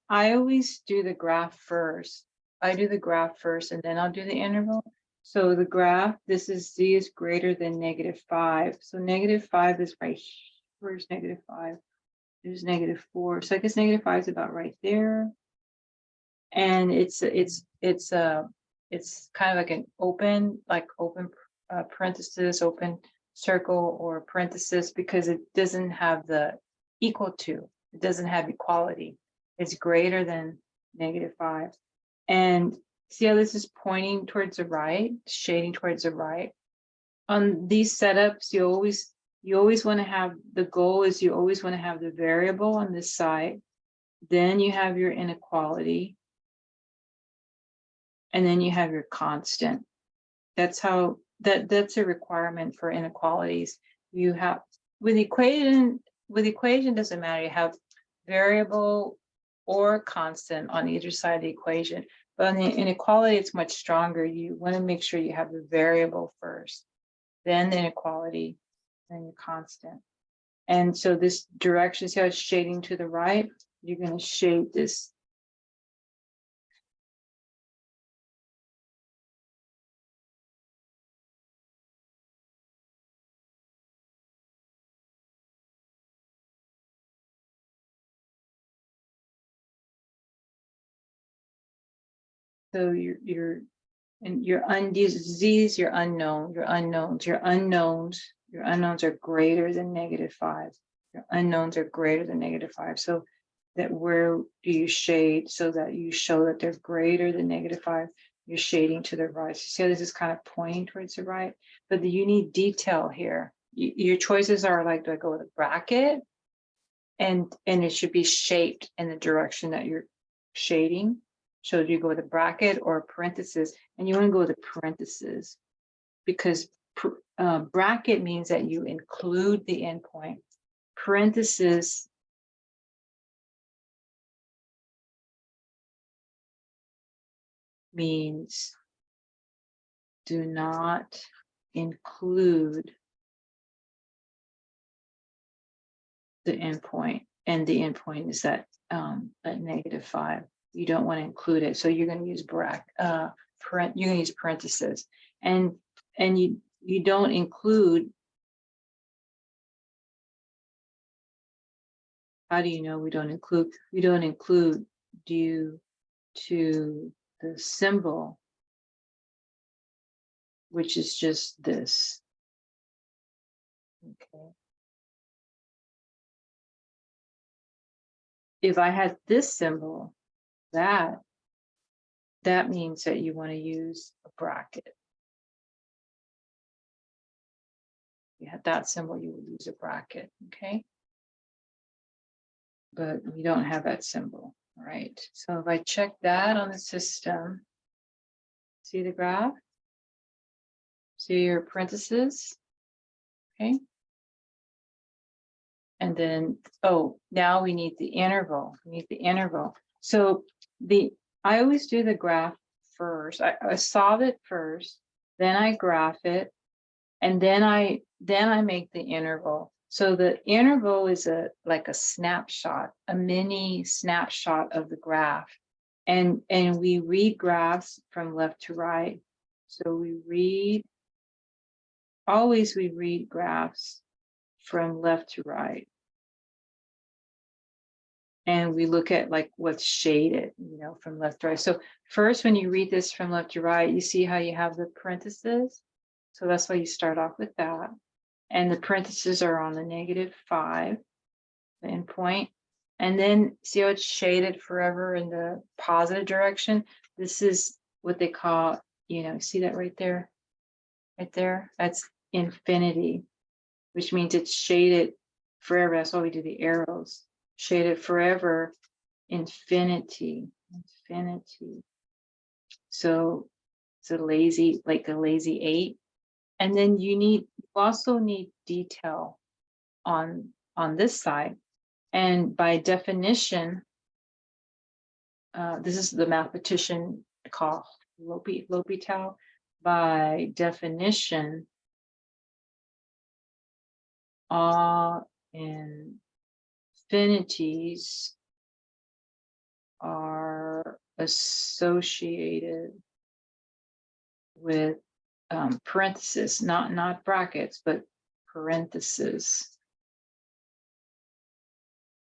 I always do the graph first. I do the graph first and then I'll do the interval. So the graph, this is Z is greater than negative 5. So negative 5 is right here. Where's negative 5? There's negative 4. So I guess negative 5 is about right there. And it's kind of like an open parenthesis, open circle or parenthesis, because it doesn't have the equal to, it doesn't have equality. It's greater than negative 5. And see how this is pointing towards the right, shading towards the right. On these setups, you always want to have, the goal is you always want to have the variable on this side. Then you have your inequality. And then you have your constant. That's how, that's a requirement for inequalities. You have, with equation doesn't matter. You have variable or constant on either side of the equation. But on the inequality, it's much stronger. You want to make sure you have the variable first, then the inequality, then your constant. And so this direction, see how it's shading to the right? You're going to shade this. So your Z's, your unknowns are greater than negative 5. Your unknowns are greater than negative 5. So that where do you shade so that you show that they're greater than negative 5? You're shading to the right. So see how this is kind of pointing towards the right, but you need detail here. Your choices are like, do I go with a bracket? And it should be shaped in the direction that you're shading. So do you go with a bracket or a parenthesis? And you want to go with a parenthesis because bracket means that you include the endpoint. Parenthesis means do not include the endpoint, and the endpoint is at negative 5. You don't want to include it, so you're going to use you're going to use parentheses, and you don't include. How do you know we don't include? We don't include due to the symbol, which is just this. Okay. If I had this symbol, that means that you want to use a bracket. you had that symbol, you would use a bracket, okay? But we don't have that symbol, all right? So if I check that on the system, see the graph? See your parentheses, okay? And then, oh, now we need the interval. We need the interval. So I always do the graph first. I solve it first, then I graph it, and then I make the interval. So the interval is like a snapshot, a mini snapshot of the graph. And we read graphs from left to right. So always we read graphs from left to right. And we look at like what's shaded, from left to right. So first, when you read this from left to right, you see how you have the parentheses. So that's why you start off with that. And the parentheses are on the -5, the endpoint. And then see how it's shaded forever in the positive direction? This is what they call, see that right there? Right there? That's infinity, which means it's shaded forever. That's why we do the arrows. Shaded forever, infinity. So it's a lazy 8. And then you also need detail on this side. And by definition, this is the mathematician called L'Hopital. By definition, all infinities are associated with parentheses, not brackets, but parentheses.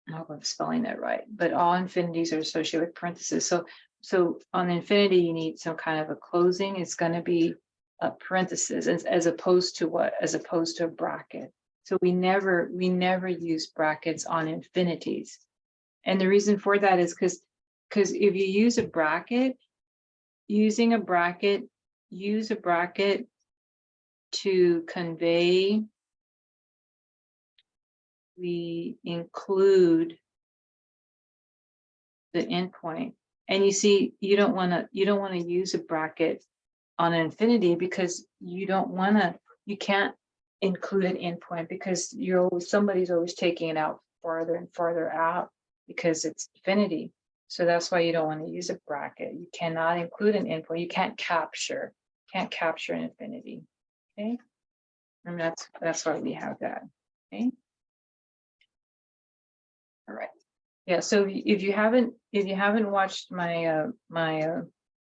I hope I'm spelling that right, but all infinities are associated with parentheses. So on infinity, you need some kind of a closing. It's going to be a parenthesis, as opposed to what? As opposed to a bracket. So we never use brackets on infinities. And the reason for that is because if you use a bracket, use a bracket to convey, we include the endpoint. And you see, you don't want to use a bracket on an infinity because you can't include an endpoint because somebody's always taking it out farther and farther out because it's infinity. So that's why you don't want to use a bracket. You cannot include an endpoint. You can't capture an infinity. Okay. And that's why we have that. Okay. All right. Yeah. So if you haven't watched my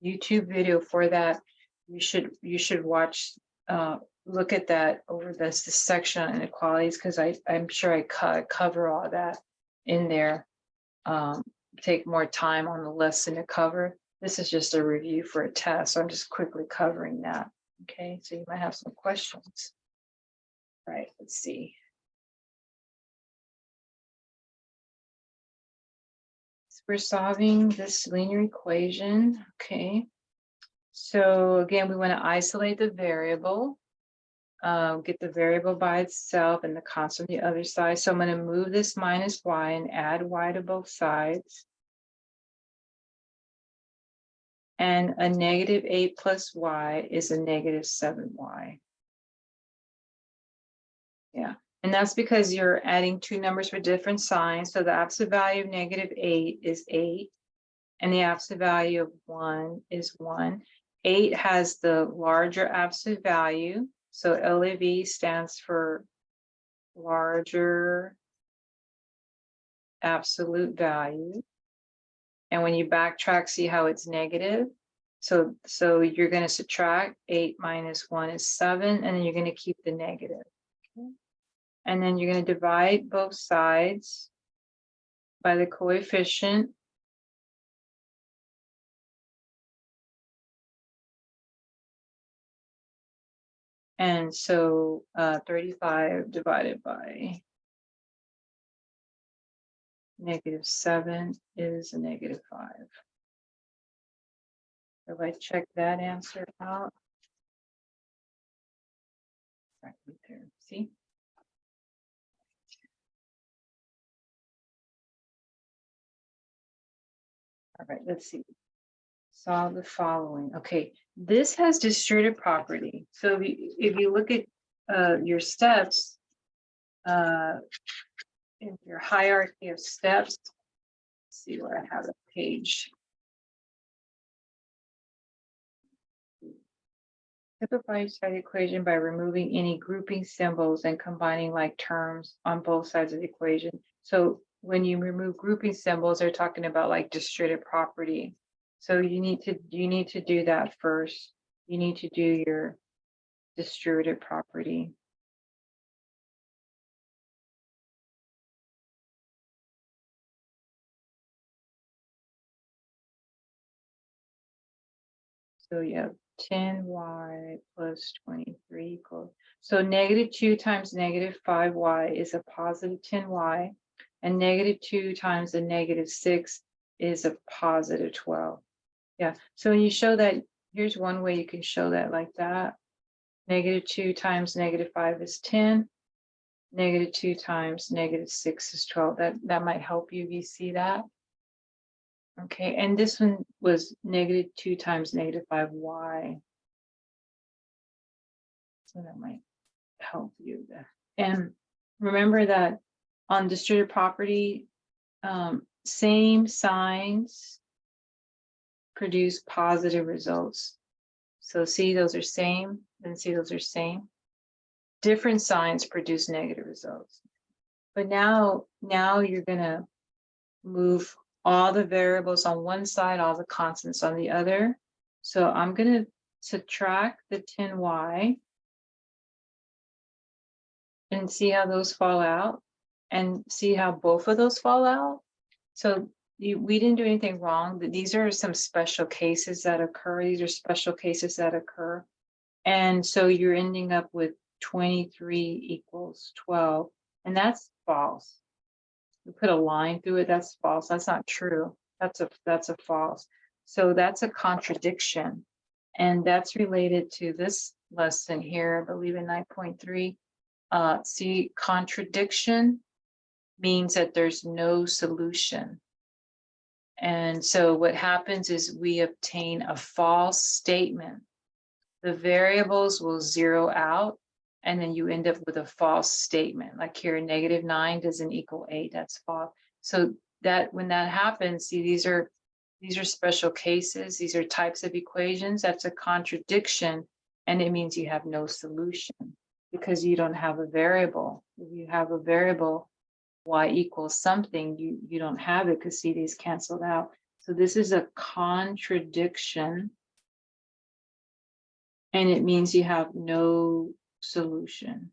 YouTube video for that, you should watch. Look at that over this section on inequalities, because I'm sure I cover all that in there. Take more time on the lesson to cover. This is just a review for a test, so I'm just quickly covering that. Okay, so you might have some questions. All right, let's see. So we're solving this linear equation. Okay, so again, we want to isolate the variable. Get the variable by itself and the constant on the other side. So I'm going to move this -y and add y to both sides. And a -8 plus y is a -7y. Yeah, and that's because you're adding two numbers for different signs. So the absolute value of -8 is 8, and the absolute value of 1 is 1. 8 has the larger absolute value. So LAV stands for larger absolute value. And when you backtrack, see how it's negative. So you're going to subtract 8 minus 1 is 7, and then you're going to keep the negative. Okay. And then you're going to divide both sides by the coefficient. And so 35 divided by -7 is a -5. If I check that answer out, right there, see? All right, let's see. Solve the following. Okay, this has distributive property. So if you look at your steps, in your hierarchy of steps, let's see where I have the page. Simplify each side of the equation by removing any grouping symbols and combining like terms on both sides of the equation. So when you remove grouping symbols, they're talking about like distributive property. So you need to do that first. You need to do your distributive property. So you have 10y plus 23 equals. So -2 times -5y is a positive 10y, and -2 times the -6 is a positive 12. Yeah, so when you show that, here's one way you can show that like that. -2 times -5 is 10. -2 times -6 is 12. That might help you if you see that. Okay, and this one was -2 times -5y. So that might help you there. And remember that on distributive property, same signs produce positive results. So see, those are same, and see, those are same. Different signs produce negative results. But now you're gonna move all the variables on one side, all the constants on the other. So I'm gonna subtract the 10y and see how those fall out, and see how both of those fall out. So we didn't do anything wrong. These are some special cases that occur. These are special cases that occur. And so you're ending up with 23 equals 12, and that's false. We put a line through it, that's false. That's not true. That's a false. So that's a contradiction. And that's related to this lesson here, I believe in 9.3. See, contradiction means that there's no solution. And so what happens is we obtain a false statement. The variables will zero out, and then you end up with a false statement. Like here, -9 doesn't equal 8, that's false. So that when that happens, see, these are special cases, these are types of equations, that's a contradiction, and it means you have no solution because you don't have a variable. If you have a variable, y equals something, you don't have it because see, these canceled out. So this is a contradiction, and it means you have no solution.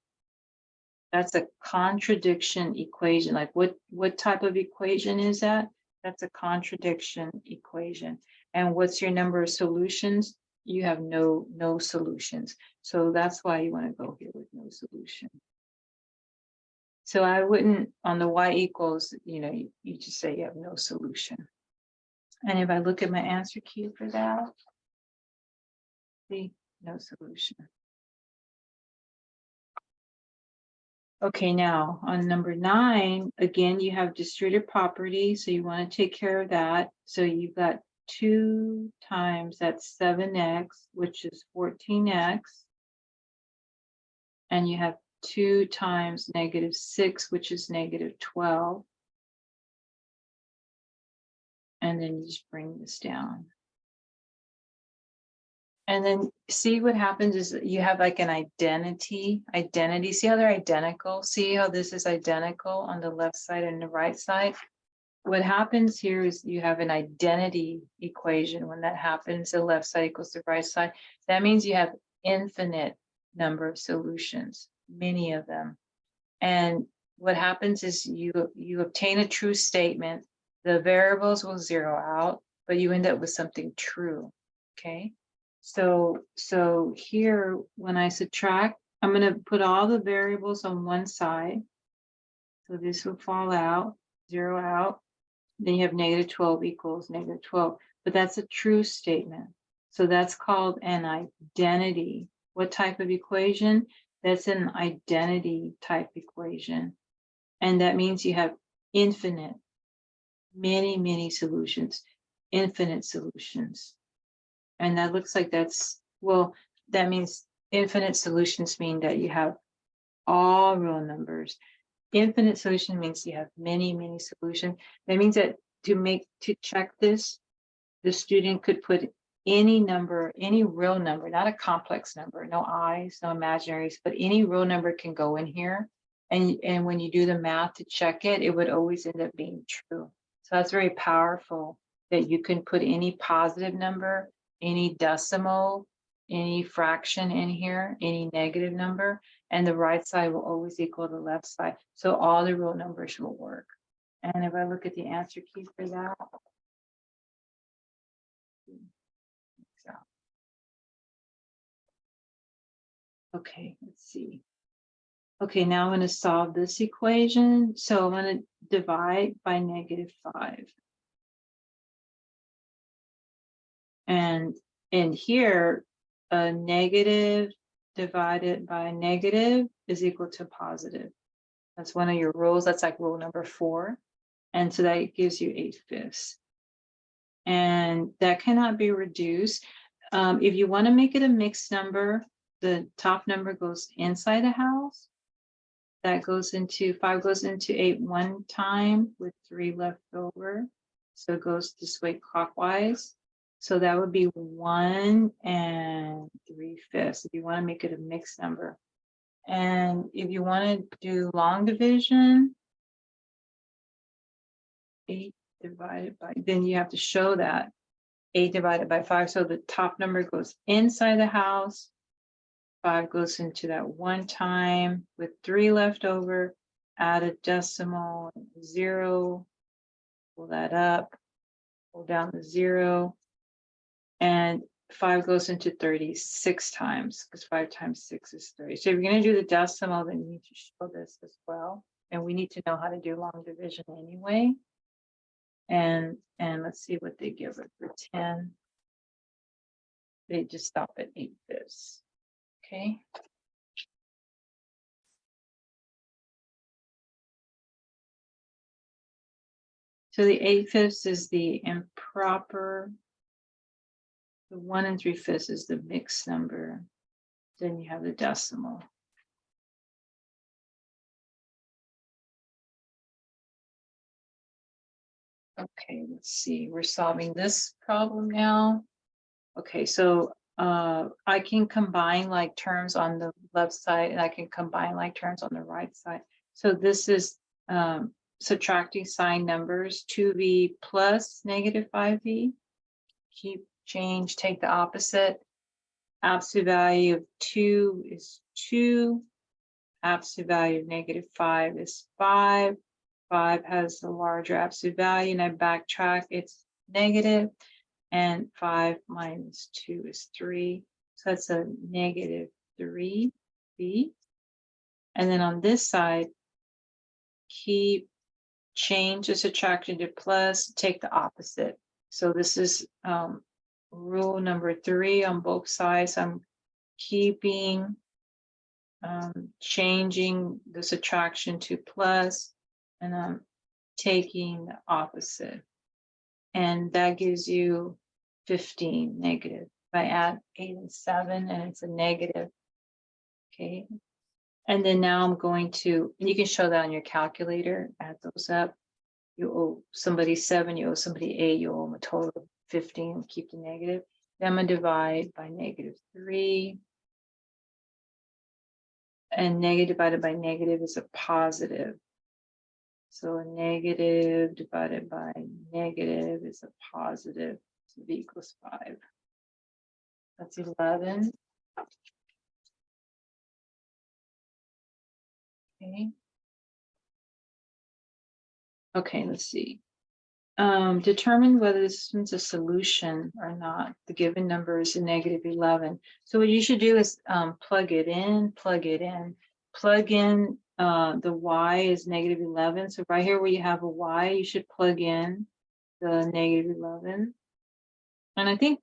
That's a contradiction equation. Like what type of equation is that? That's a contradiction equation. And what's your number of solutions? You have no solutions. So that's why you want to go here with no solution. So I wouldn't, on the y equals, you just say you have no solution. And if I look at my answer key for that, see, no solution. Okay, now on number 9, again, you have distributive property, so you want to take care of that. So you've got 2 times that's 7x, which is 14x. And you have 2 times -6, which is -12. And then you just bring this down. And then see what happens is you have like an identity. See how they're identical? See how this is identical on the left side and the right side? What happens here is you have an identity equation. When that happens, the left side equals the right side. That means you have infinite number of solutions, many of them. And what happens is you obtain a true statement. The variables will zero out, but you end up with something true, okay? So here, when I subtract, I'm going to put all the variables on one side. So this will fall out, zero out. Then you have -12 equals -12. But that's a true statement. So that's called an identity. What type of equation? That's an identity type equation. And that means you have infinite, many solutions. infinite solutions. And that looks like that's, well, that means infinite solutions mean that you have all real numbers. Infinite solution means you have many, many solutions. That means that to check this, the student could put any number, any real number, not a complex number, no i's, no imaginaries, but any real number can go in here. And when you do the math to check it, it would always end up being true. So that's very powerful that you can put any positive number, any decimal, any fraction in here, any negative number, and the right side will always equal the left side. So all the real numbers will work. And if I look at the answer key for that, okay, let's see. Okay, now I'm going to solve this equation. So I'm going to divide by -5. And in here, a negative divided by negative is equal to positive. That's one of your rules. That's like rule number 4. And so that gives you 8/5. And that cannot be reduced. If you want to make it a mixed number, the top number goes inside the house. That goes into 5 goes into 8 one time with 3 left over. So it goes this way clockwise. So that would be 1 and 3/5 if you want to make it a mixed number. And if you want to do long division, 8 divided by, then you have to show that 8 divided by 5. So the top number goes inside the house. 5 goes into that one time with 3 left over, add a decimal, 0, pull that up, pull down the 0, and 5 goes into 36 times because 5 times 6 is 30. So if you're going to do the decimal, then you need to show this as well. And we need to know how to do long division anyway. And let's see what they give it for 10. They just stop at 8/5. Okay. So the 8/5 is the improper. The 1 and 3/5 is the mixed number. Then you have the decimal. Okay, let's see. We're solving this problem now. Okay, so I can combine like terms on the left side and I can combine like terms on the right side. So this is subtracting sign numbers, 2v plus -5v. Keep change, take the opposite. Absolute value of 2 is 2. Absolute value of -5 is 5. 5 has the larger absolute value, and I backtrack, it's negative. And 5 minus 2 is 3. So that's a -3v. And then on this side, keep change the subtraction to plus, take the opposite. So this is rule number 3 on both sides. I'm keeping changing the subtraction to plus, and I'm taking the opposite. And that gives you 15 negative. If I add 8 and 7, and it's a negative. Okay. And then now I'm going to, and you can show that on your calculator, add those up. You owe somebody 7, you owe somebody 8, you owe them a total of 15, keep the negative. Then I'm going to divide by -3. And negative divided by negative is a positive. So a negative divided by negative is a positive. So v equals 5. That's 11. Okay. Okay, let's see. Determine whether this is a solution or not. The given number is a -11. So what you should do is plug it in, plug it in. Plug in the y is -11. So right here where you have a y, you should plug in the -11. And I think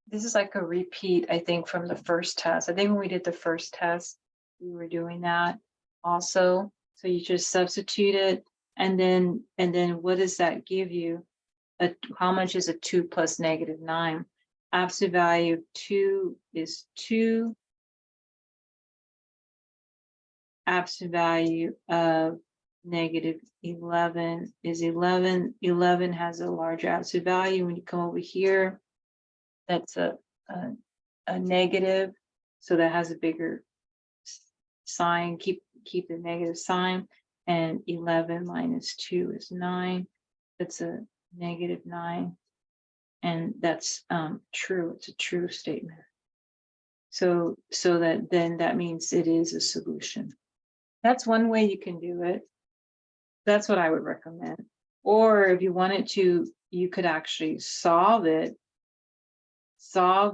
this is like a repeat, I think, from the first test. I think when we did the first test, we were doing that also. So you just substitute it. And then what does that give you? how much is a 2 plus -9? Absolute value of 2 is 2. Absolute value of -11 is 11. 11 has a larger absolute value. When you come over here, that's a negative, so that has a bigger sign. Keep the negative sign. And 11 minus 2 is 9. That's a -9, and that's true. It's a true statement. So that means it is a solution. That's one way you can do it. That's what I would recommend. Or if you wanted to, you could actually solve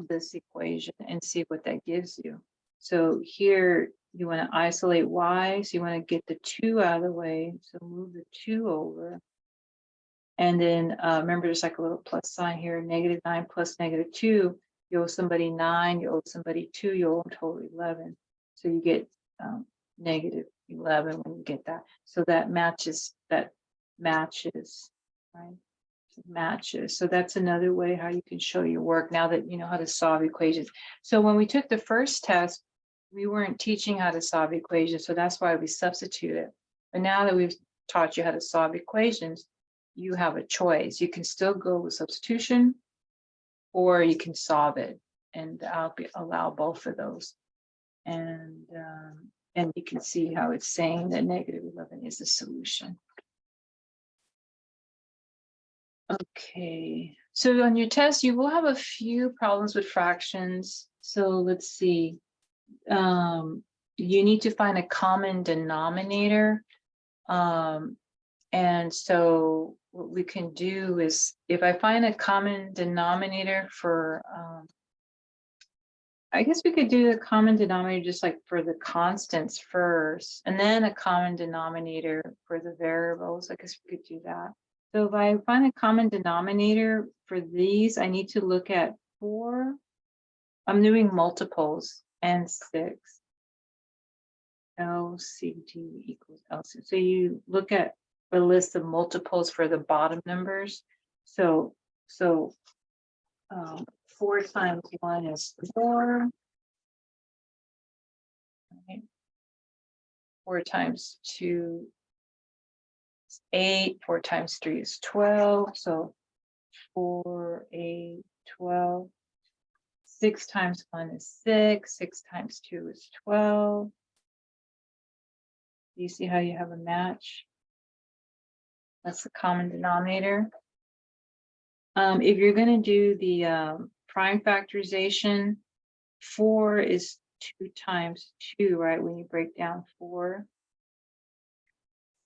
this equation and see what that gives you. So here you want to isolate y, so you want to get the 2 out of the way. So move the 2 over. And then remember, there's like a little plus sign here, -9 plus -2. You owe somebody 9, you owe somebody 2, you owe them total 11. So you get -11 when you get that. So that matches, right? It matches. So that's another way how you can show your work now that you know how to solve equations. So when we took the first test, we weren't teaching how to solve equations. So that's why we substituted. But now that we've taught you how to solve equations, you have a choice. You can still go with substitution, or you can solve it, and I'll allow both of those. And you can see how it's saying that -11 is the solution. Okay, so on your test, you will have a few problems with fractions. So let's see. You need to find a common denominator. And so what we can do is, if I find a common denominator for, I guess we could do the common denominator just like for the constants first, and then a common denominator for the variables. I guess we could do that. So if I find a common denominator for these, I need to look at 4. I'm doing multiples and 6. LCD equals LCD. So you look at a list of multiples for the bottom numbers. So 4 times 1 is 4. Right? 4 times 2 is 8. 4 times 3 is 12. So 4, 8, 12. 6 times 1 is 6. 6 times 2 is 12. Do you see how you have a match? That's the common denominator. If you're going to do the prime factorization, 4 is 2 times 2, right? When you break down 4.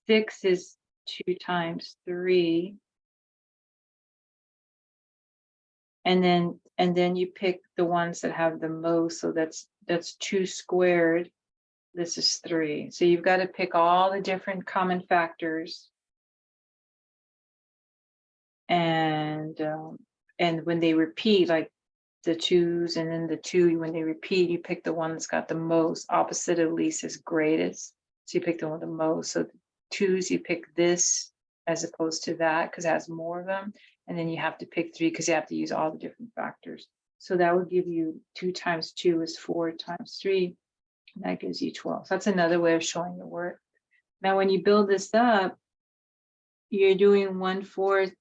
6 is 2 times 3. And then you pick the ones that have the most. So that's 2 squared. This is 3. So you've got to pick all the different common factors. And when they repeat, like the 2's and then the 2, when they repeat, you pick the one that's got the most. Opposite of least is greatest. So you pick the one with the most. So 2's, you pick this as opposed to that because it has more of them. And then you have to pick 3 because you have to use all the different factors. So that would give you 2 times 2 is 4 times 3. And that gives you 12. So that's another way of showing your work. Now, when you build this up, you're doing 1/4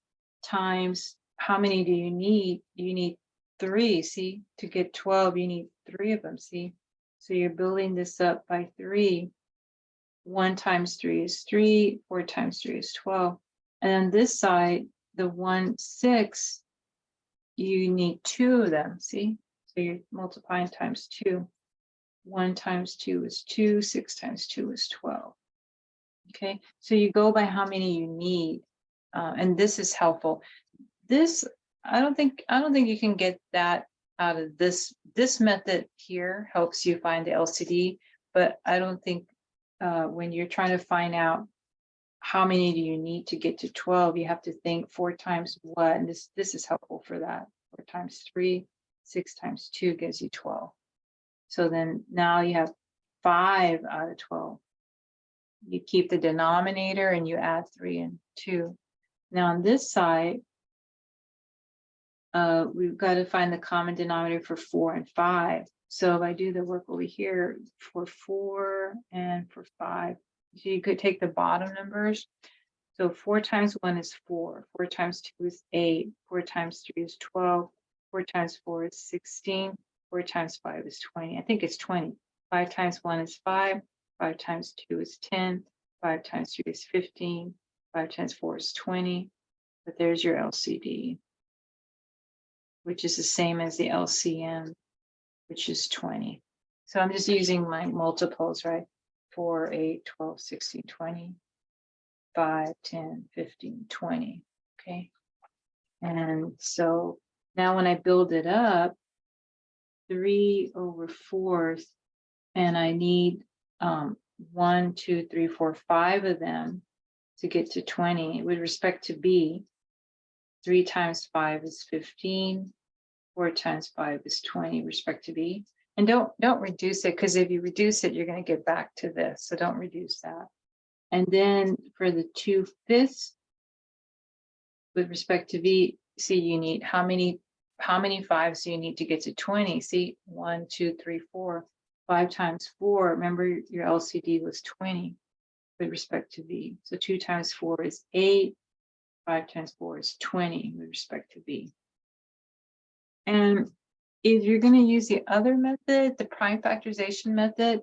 times, how many do you need? You need 3, see? To get 12, you need 3 of them, see? So you're building this up by 3. 1 times 3 is 3. 4 times 3 is 12. And on this side, the 1/6, you need 2 of them, see? So you're multiplying times 2. 1 times 2 is 2. 6 times 2 is 12. Okay, so you go by how many you need, and this is helpful. This, I don't think you can get that out of this. This method here helps you find the LCD, but I don't think when you're trying to find out how many do you need to get to 12, you have to think 4 times what, and this is helpful for that. 4 times 3, 6 times 2 gives you 12. So then now you have 5 out of 12. You keep the denominator and you add 3 and 2. Now on this side, we've got to find the common denominator for 4 and 5. So if I do the work over here for 4 and for 5, so you could take the bottom numbers. So 4 times 1 is 4, 4 times 2 is 8, 4 times 3 is 12, 4 times 4 is 16, 4 times 5 is 20. I think it's 20. 5 times 1 is 5, 5 times 2 is 10, 5 times 3 is 15, 5 times 4 is 20. But there's your LCD, which is the same as the LCM, which is 20. So I'm just using my multiples, right? 4, 8, 12, 16, 20, 5, 10, 15, 20. Okay. And so now when I build it up, 3 over 4, and I need 1, 2, 3, 4, 5 of them to get to 20. With respect to B, 3 times 5 is 15, 4 times 5 is 20, respect to B. And don't reduce it, because if you reduce it, you're going to get back to this. So don't reduce that. And then for the 2/5, with respect to V, see, you need how many 5s do you need to get to 20? See, 1, 2, 3, 4. 5 times 4, remember your LCD was 20 with respect to V. So 2 times 4 is 8. 5 times 4 is 20 with respect to V. And if you're going to use the other method, the prime factorization method,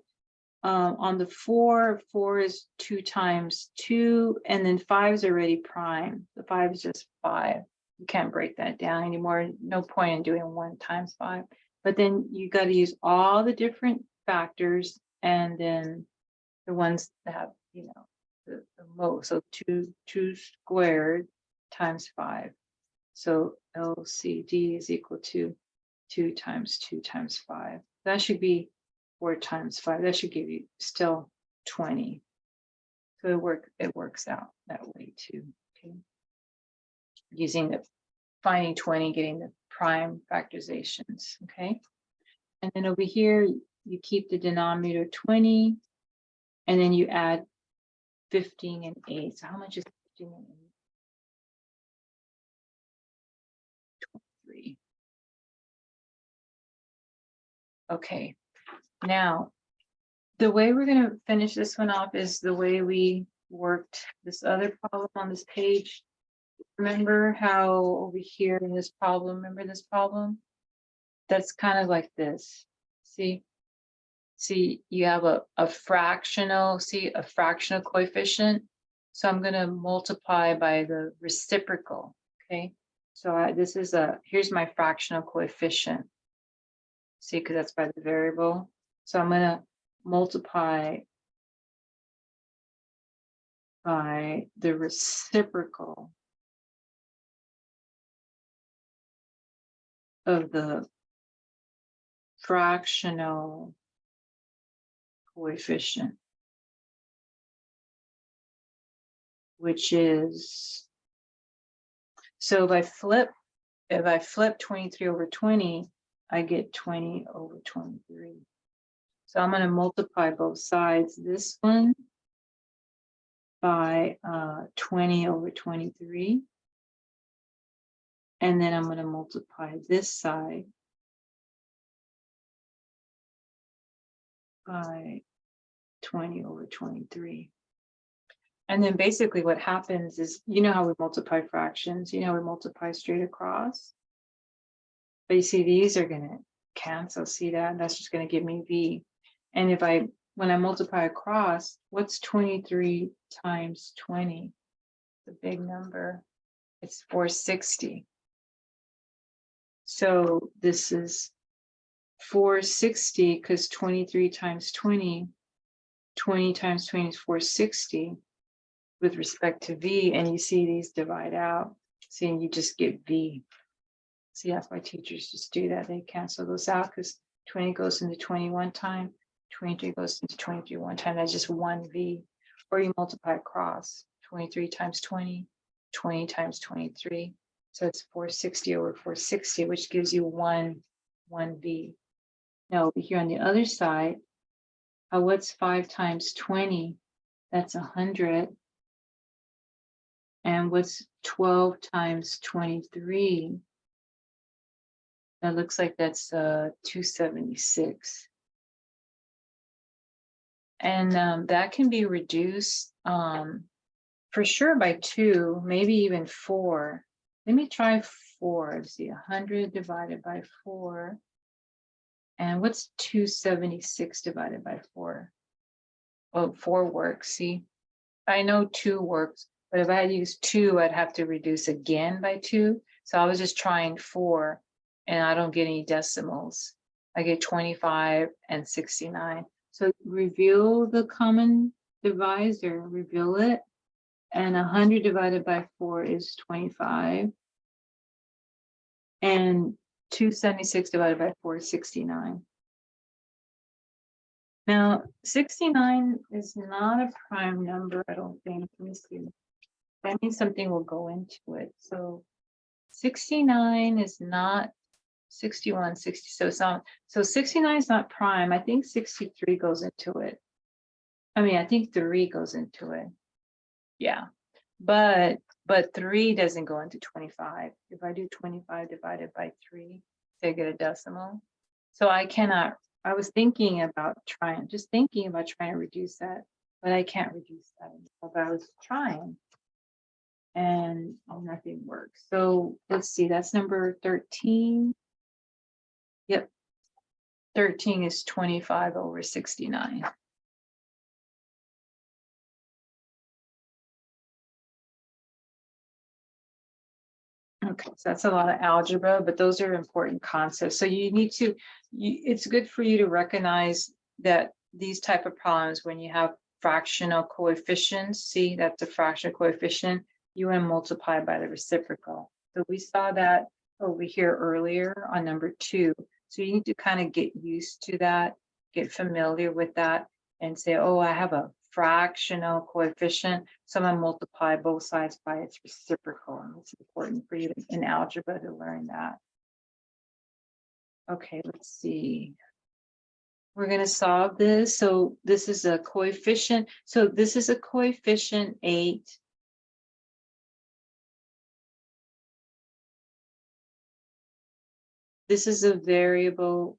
on the 4 is 2 times 2, and then 5 is already prime. The 5 is just 5. You can't break that down anymore. No point in doing 1 times 5. But then you got to use all the different factors, and then the ones that have, you know, the most. So 2 squared times 5. So LCD is equal to 2 times 2 times 5. That should be 4 times 5. That should give you still 20. So it works out that way too. Okay. Using the finding 20, getting the prime factorizations. Okay. And then over here, you keep the denominator 20, and then you add 15 and 8. So how much is 15 and 8? 23. Okay. Now, the way we're going to finish this one off is the way we worked this other problem on this page. Remember how over here in this problem, remember this problem? That's kind of like this. See, you have a fractional, a fractional coefficient. So I'm going to multiply by the reciprocal. Okay. So this is here's my fractional coefficient. See, because that's by the variable. So I'm going to multiply by the reciprocal of the fractional coefficient, which is, so if I flip 23 over 20, I get 20 over 23. So I'm going to multiply both sides, this one by 20 over 23. And then I'm going to multiply this side by 20 over 23. And then basically what happens is, you know how we multiply fractions, you know how we multiply straight across. But you see, these are going to cancel. See that? That's just going to give me V. And if when I multiply across, what's 23 times 20? The big number. It's 460. So this is 460 because 23 times 20, 20 times 20 is 460 with respect to V. And you see these divide out. See, and you just get V. See, that's why teachers just do that. They cancel those out because 20 goes into 20 one time, 23 goes into 23 one time. That's just one V. Or you multiply across 23 times 20, 20 times 23. So it's 460 over 460, which gives you one V. Now over here on the other side, what's 5 times 20? That's 100. And what's 12 times 23? That looks like that's 276. And that can be reduced for sure by 2, maybe even 4. Let me try 4. Let's see, 100 divided by 4. And what's 276 divided by 4? Oh, 4 works. See, I know 2 works, but if I had used 2, I'd have to reduce again by 2. So I was just trying 4, and I don't get any decimals. I get 25 and 69. So reveal the common divisor, reveal it. And 100 divided by 4 is 25. And 276 divided by 4 is 69. Now, 69 is not a prime number, I don't think. Let me see. That means something will go into it. So 69 is not 61, 60. So it's not, so 69 is not prime. I think 63 goes into it. I mean, I think 3 goes into it. Yeah. But 3 doesn't go into 25. If I do 25 divided by 3, I get a decimal. So I cannot, I was thinking about trying to reduce that, but I can't reduce that. But I was trying and nothing works. So let's see, that's number 13. Yep. 13 is 25 over 69. Okay, so that's a lot of algebra, but those are important concepts. So you need to, it's good for you to recognize that these type of problems, when you have fractional coefficients, see that's a fractional coefficient, you want to multiply by the reciprocal. So we saw that over here earlier on number 2. So you need to kind of get used to that, get familiar with that, and say, oh, I have a fractional coefficient, so I'm going to multiply both sides by its reciprocal. And it's important for you in algebra to learn that. Okay, let's see. We're going to solve this. So this is a coefficient. So this is a coefficient 8. This is a variable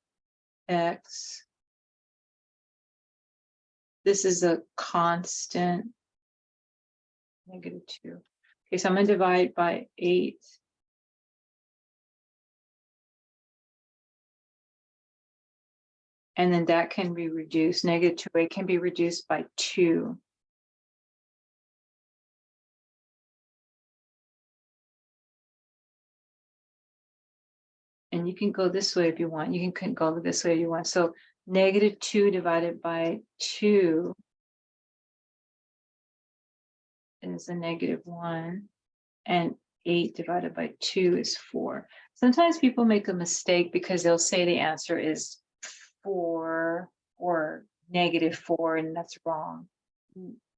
x. This is a constant, -2. Okay, so I'm going to divide by 8. And then that can be reduced, -2, can be reduced by 2. And you can go this way if you want. You can go this way if you want. So -2 divided by 2 is a -1. And 8 divided by 2 is 4. Sometimes people make a mistake because they'll say the answer is 4 or -4, and that's wrong.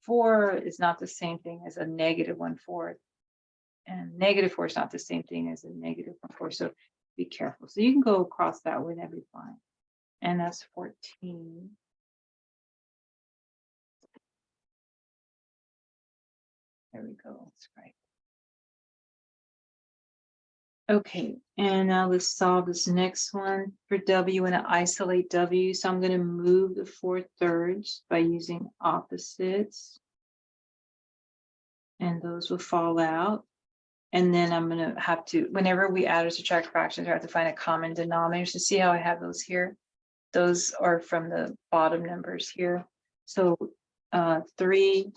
4 is not the same thing as a -1/4. And -4 is not the same thing as a -1/4. So be careful. So you can go across that way, that'd be fine. And that's 14. There we go. That's right. Okay, and now let's solve this next one for W and isolate W. So I'm going to move the 4/3 by using opposites. And those will fall out. And then I'm going to have to, whenever we add or subtract fractions, I have to find a common denominator. So see how I have those here? Those are from the bottom numbers here. So 3,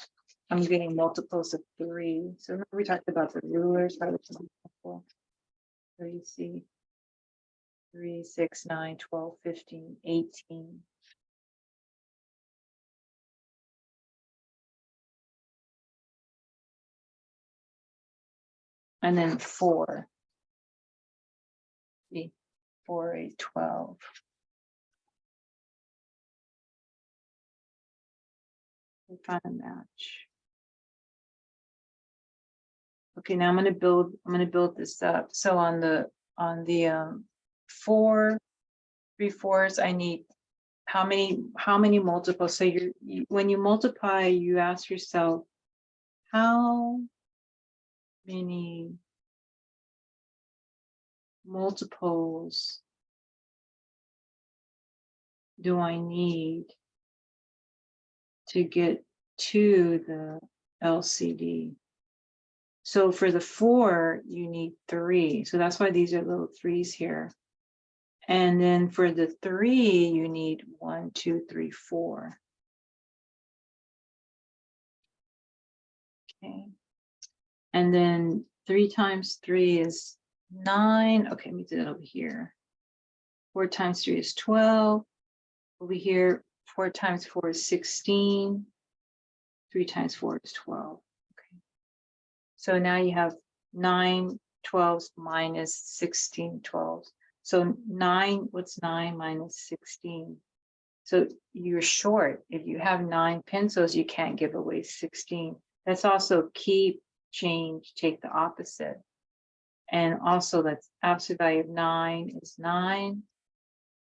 I'm getting multiples of 3. So remember we talked about the rulers. So you see 3, 6, 9, 12, 15, 18. And then 4. See, 4, 8, 12. We find a match. Okay, now I'm going to build this up. So on the 4 3/4, I need how many multiples? So when you multiply, you ask yourself, how many multiples do I need to get to the LCD? So for the 4, you need 3. So that's why these are little 3s here. And then for the 3, you need 1, 2, 3, 4. Okay. And then 3 times 3 is 9. Okay, let me do that over here. 4 times 3 is 12. Over here, 4 times 4 is 16. 3 times 4 is 12. Okay. So now you have 9 12s minus 16 12s. So 9, what's 9 minus 16? So you're short. If you have 9 pencils, you can't give away 16. That's also keep, change, take the opposite. And also that's absolute value of 9 is 9.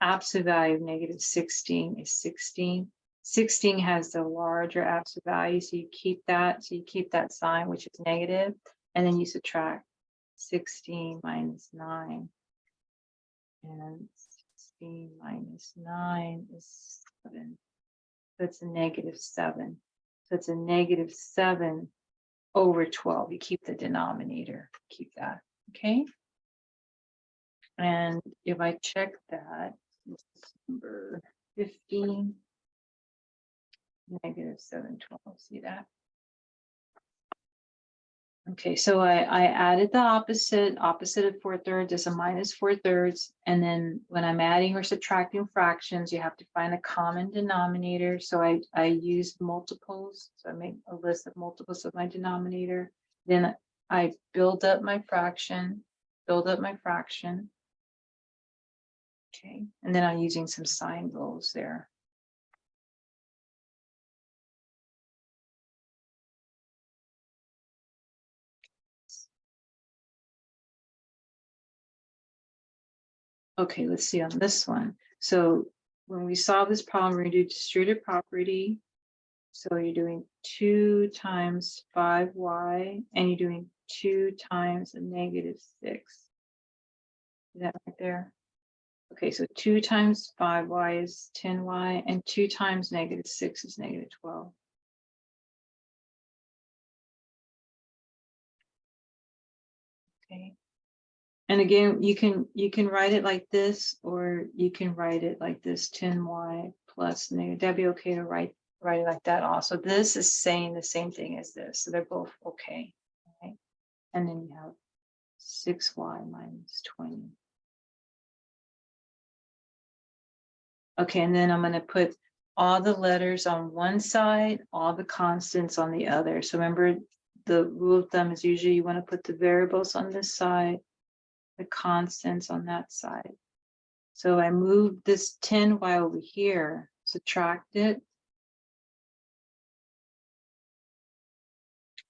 Absolute value of negative 16 is 16. 16 has the larger absolute value, so you keep that. So you keep that sign, which is negative, and then you subtract 16 minus 9. And 16 minus 9 is 7. So it's a negative 7. So it's a negative 7 over 12. You keep the denominator, keep that, okay? And if I check that, this is number 15, negative 7 12, see that? Okay, so I added the opposite of 4/3 is a minus 4/3. And then when I'm adding or subtracting fractions, you have to find a common denominator. So I use multiples. So I make a list of multiples of my denominator. Then I build up my fraction, Okay, and then I'm using some sign rules there. Okay, let's see on this one. So when we solve this problem, we're going to do distributive property. So you're doing 2 times 5y, and you're doing 2 times a negative 6. Is that right there? Okay, so 2 times 5y is 10y, and 2 times negative 6 is negative 12. Okay. And again, you can write it like this, or you can write it like this, 10y plus negative. That'd be okay to write it like that also. This is saying the same thing as this, so they're both okay. Okay. And then you have 6y minus 20. Okay, and then I'm going to put all the letters on one side, all the constants on the other. So remember, the rule of thumb is usually you want to put the variables on this side, the constants on that side. So I move this 10y over here, subtract it.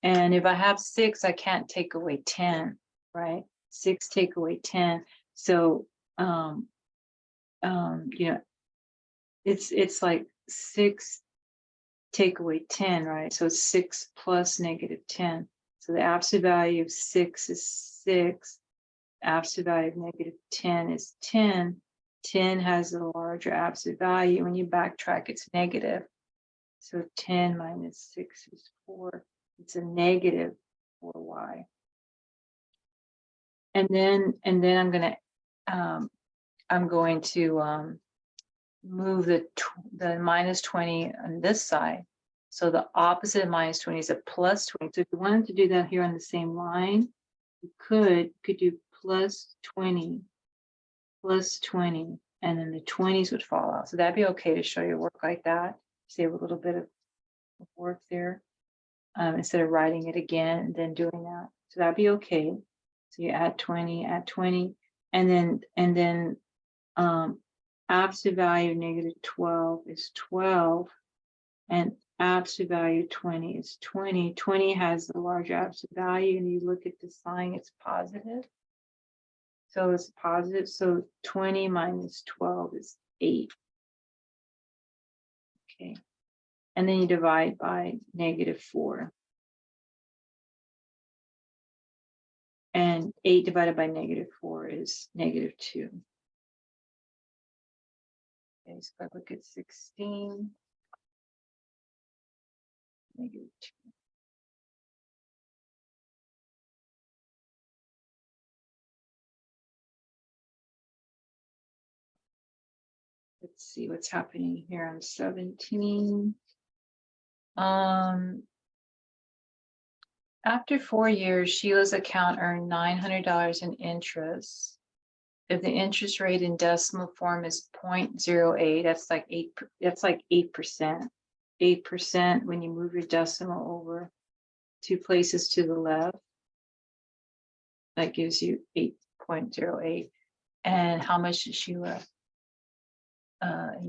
And if I have 6, I can't take away 10, right? 6 take away 10. So, you know, it's like 6 take away 10, right? So it's 6 plus negative 10. So the absolute value of 6 is 6. Absolute value of negative 10 is 10. 10 has a larger absolute value. When you backtrack, it's negative. So 10 minus 6 is 4. It's a negative 4y. And then I'm going to move the minus 20 on this side. So the opposite of minus 20 is a plus 20. So if you wanted to do that here on the same line, you could do plus 20, and then the 20s would fall out. So that'd be okay to show your work like that. Save a little bit of work there, instead of writing it again and then doing that. So that'd be okay. So you add 20, and then absolute value of negative 12 is 12, and absolute value of 20 is 20. 20 has the larger absolute value, and you look at the sign, it's positive. So it's positive. So 20 minus 12 is 8. Okay. And then you divide by negative 4. And 8 divided by -4 is -2. Okay, so if I look at 16, -2. Let's see what's happening here on 17. After 4 years, Sheila's account earned $900 in interest. If the interest rate in decimal form is 0.08, that's like 8%. 8% when you move your decimal over 2 places to the left. That gives you 8.08. And how much did Sheila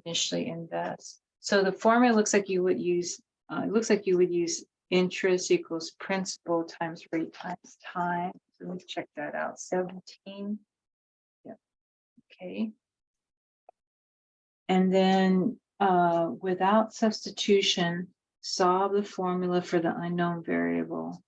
initially invest? So the formula looks like you would use, interest equals principal times rate times time. So let me check that out. 17. Yep. Okay. And then without substitution, solve the formula for the unknown variable.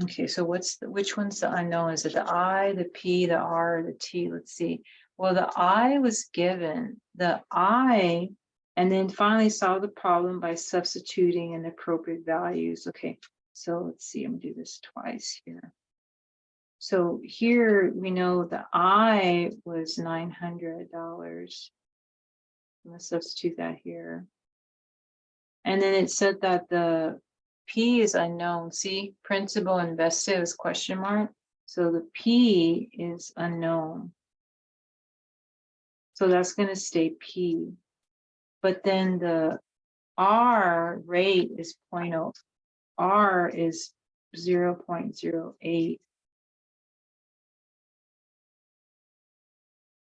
Okay, so which one's the unknown? Is it the I, the P, the R, or the T? Let's see. Well, the I was given, the I, and then finally solve the problem by substituting in appropriate values. Okay, so let's see, I'm gonna do this twice here. So here we know the I was $900. I'm gonna substitute that here. And then it said that the P is unknown. See, principal invested is question mark. So the P is unknown. So that's going to stay P. But then the R rate is 0.0. R is 0.08.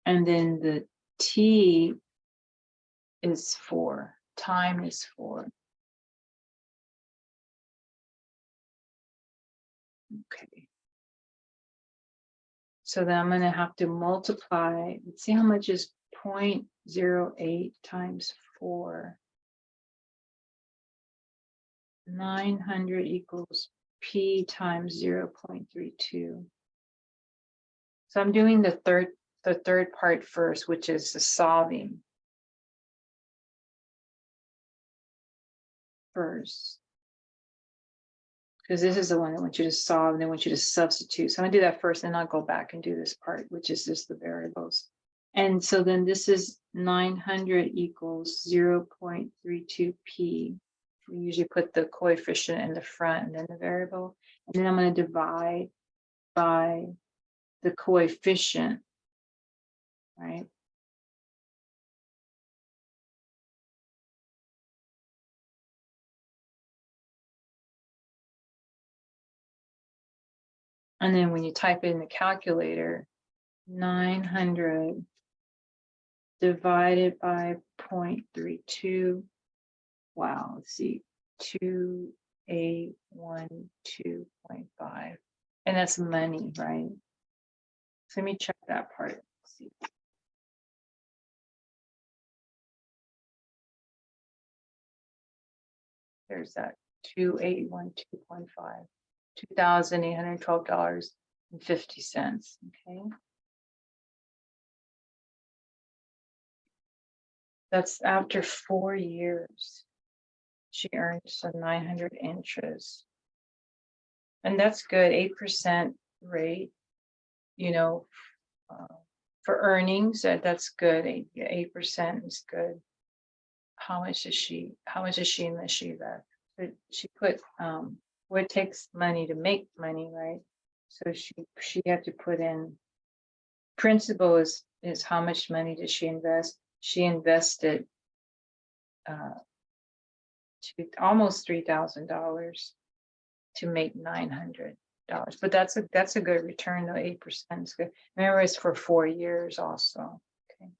And then the T is 4. Time is 4. Okay. So then I'm going to have to multiply. Let's see how much is 0.08 times 4. 900 equals P times 0.32. So I'm doing the third part first, which is the solving first. Because this is the one I want you to solve, and I want you to substitute. So I'm gonna do that first, and I'll go back and do this part, which is just the variables. And so then this is 900 equals 0.32 P. We usually put the coefficient in the front and then the variable. And then I'm going to divide by the coefficient, right? And then when you type it in the calculator, 900 divided by 0.32. Wow, let's see, 2812.5. And that's money, right? So let me check that part. Let's see. There's that 2812.5. $2,812.50. Okay. That's after 4 years. She earned some 900 interest. And that's good, 8% rate, you know, for earnings, that's good. 8% is good. How much is she invest? But she put what it takes money to make money, right? So she had to put in principal is how much money did she invest? She invested almost $3,000 to make $900. But that's a good return though. 8% is good. Remember, it's for 4 years also. Okay.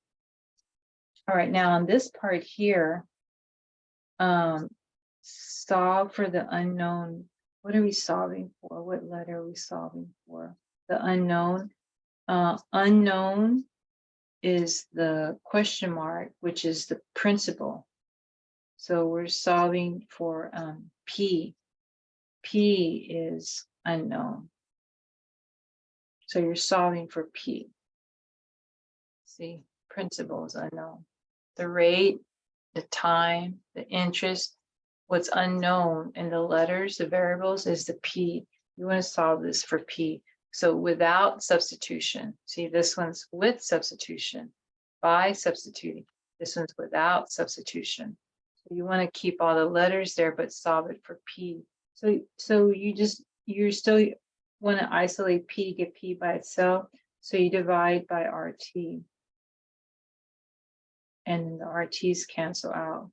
All right, now on this part here, solve for the unknown. What are we solving for? What letter are we solving for? The unknown. Unknown is the question mark, which is the principal. So we're solving for P. P is unknown. So you're solving for P. See, principal is unknown. The rate, the time, the interest, what's unknown in the letters, the variables is the P. You want to solve this for P. So without substitution, see this one's with substitution, by substituting. This one's without substitution. So you want to keep all the letters there, but solve it for P. So you still want to isolate P, get P by itself. So you divide by RT. And the RTs cancel out.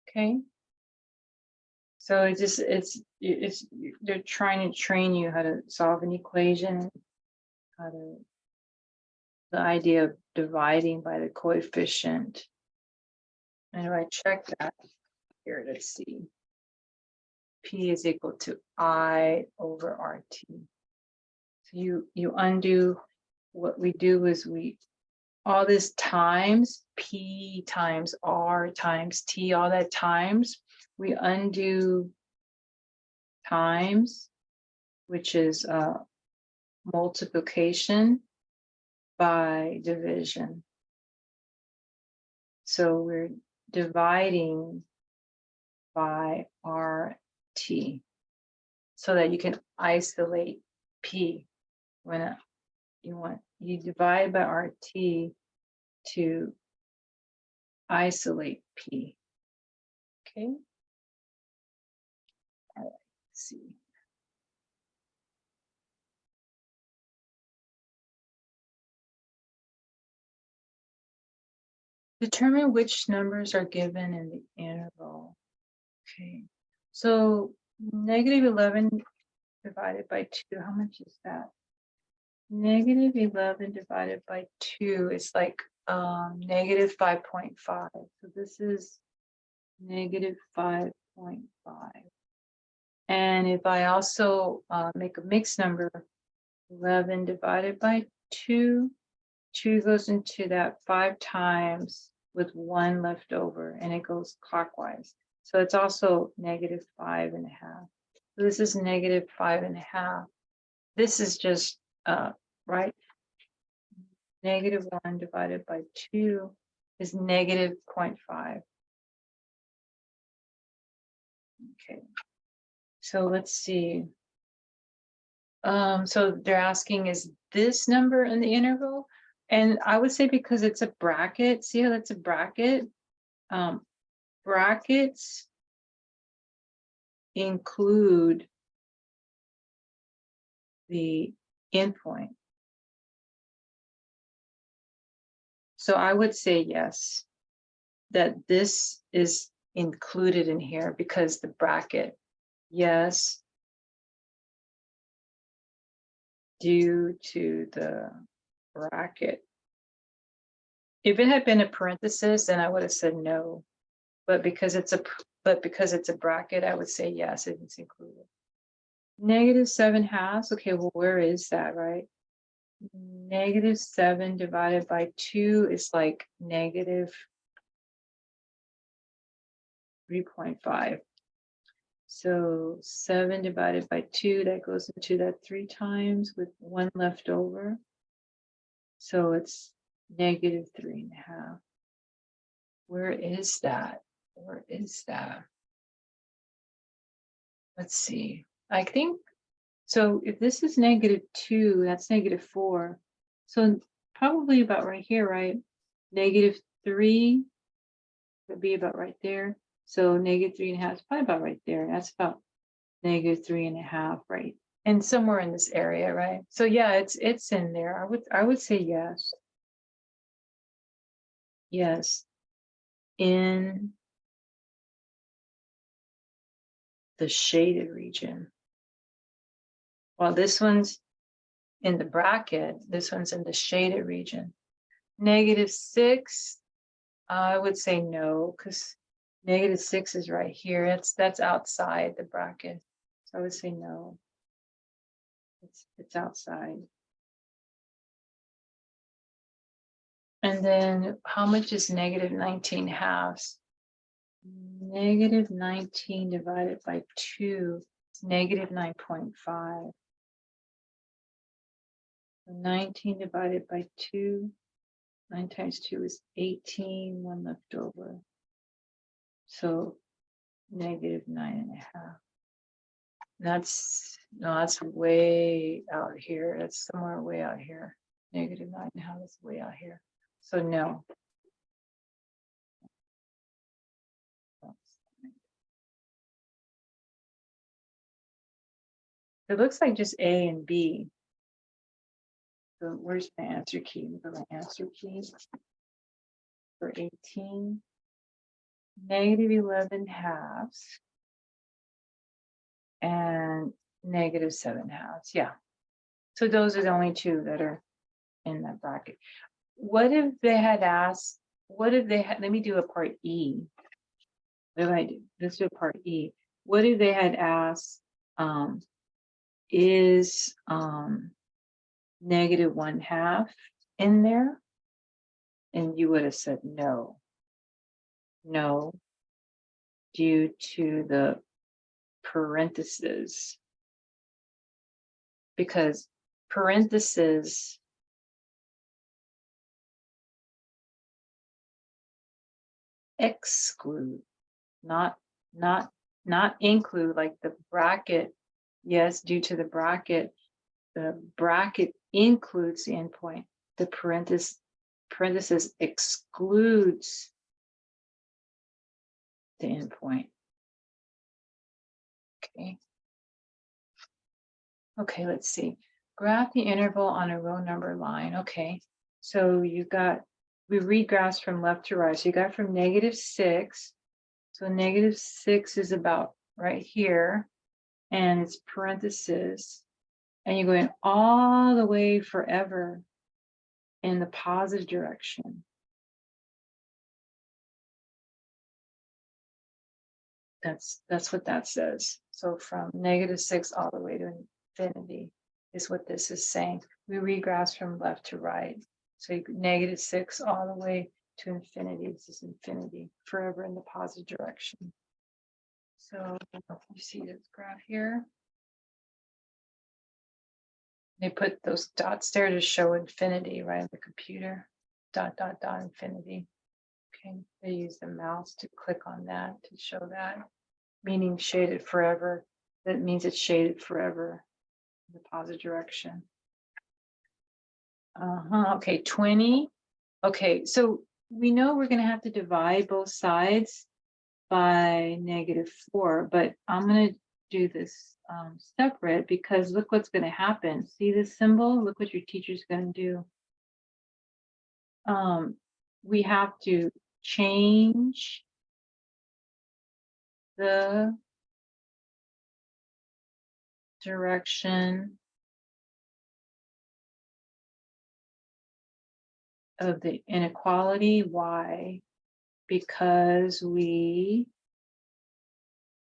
Okay. So they're trying to train you how to solve an equation, the idea of dividing by the coefficient. And if I check that here, let's see. P is equal to I over RT. So you undo, what we do is all this times, P times R times T, all that times, we undo times, which is multiplication by division. So we're dividing by RT so that you can isolate P when you divide by RT to isolate P. Okay. All right, let's see. Determine which numbers are given in the interval. Okay. So -11 divided by 2, how much is that? -11 divided by 2 is like -5.5. So this is -5.5. And if I also make a mixed number, 11 divided by 2, 2 goes into that 5 times with 1 left over, and it goes clockwise. So it's also -5.5. So this is -5.5. This is just right. -1 divided by 2 is -0.5. Okay. So let's see. So they're asking, is this number in the interval? And I would say because it's a bracket, see how that's a bracket? Brackets include the endpoint. So I would say yes, that this is included in here because the bracket, yes, due to the bracket. If it had been a parenthesis, then I would have said no. But because it's a bracket, I would say yes, it's included. -7/2. Okay, well, where is that, right? -7 divided by 2 is like -3.5. So 7 divided by 2, that goes into that 3 times with 1 left over. So it's -3.5. Where is that? Where is that? Let's see. I think, so if this is -2, that's -4. So probably about right here, right? -3 would be about right there. So -3.5 is probably about right there. That's about -3.5, right? And somewhere in this area, right? So yeah, it's in there. I would say yes. Yes. In the shaded region. While this one's in the bracket, this one's in the shaded region. -6, I would say no, because -6 is right here. That's outside the bracket. So I would say no. It's outside. And then how much is -19/2? Negative 19 divided by 2 is negative 9.5. 19 divided by 2, 9 times 2 is 18, 1 left over. So negative 9.5. That's, no, that's way out here. That's somewhere way out here. Negative 9.5 is way out here. So no. It looks like just A and B. So where's my answer key? Look at my answer key for 18. Negative 11 halves and negative 7 halves. Yeah. So those are the only two that are in that bracket. What if they had asked, what if they had, let me do a part E. What if I do? Let's do a part E. What if they had asked, is negative 1/2 in there? And you would have said no. No, due to the parentheses. Because parentheses exclude, not include, like the bracket. Yes, due to the bracket includes the endpoint. The parenthesis excludes the endpoint. Okay. Okay, let's see. Graph the interval on a row number line. Okay, so you got, we read graphs from left to right. So you got from -6. So -6 is about right here, and it's parentheses, and you're going all the way forever in the positive direction. That's what that says. So from -6 all the way to infinity is what this is saying. We read graphs from left to right. So you -6 all the way to infinity. This is infinity, forever in the positive direction. So you see this graph here. They put those dots there to show infinity, right? On the computer, dot, dot, dot, infinity. Okay, they use the mouse to click on that to show that, meaning shaded forever. That means it's shaded forever in the positive direction. Okay, 20. Okay, so we know we're going to have to divide both sides by -4, but I'm going to do this separate, because look what's going to happen. See this symbol? Look what your teacher's going to do. We have to change the direction of the inequality y, because we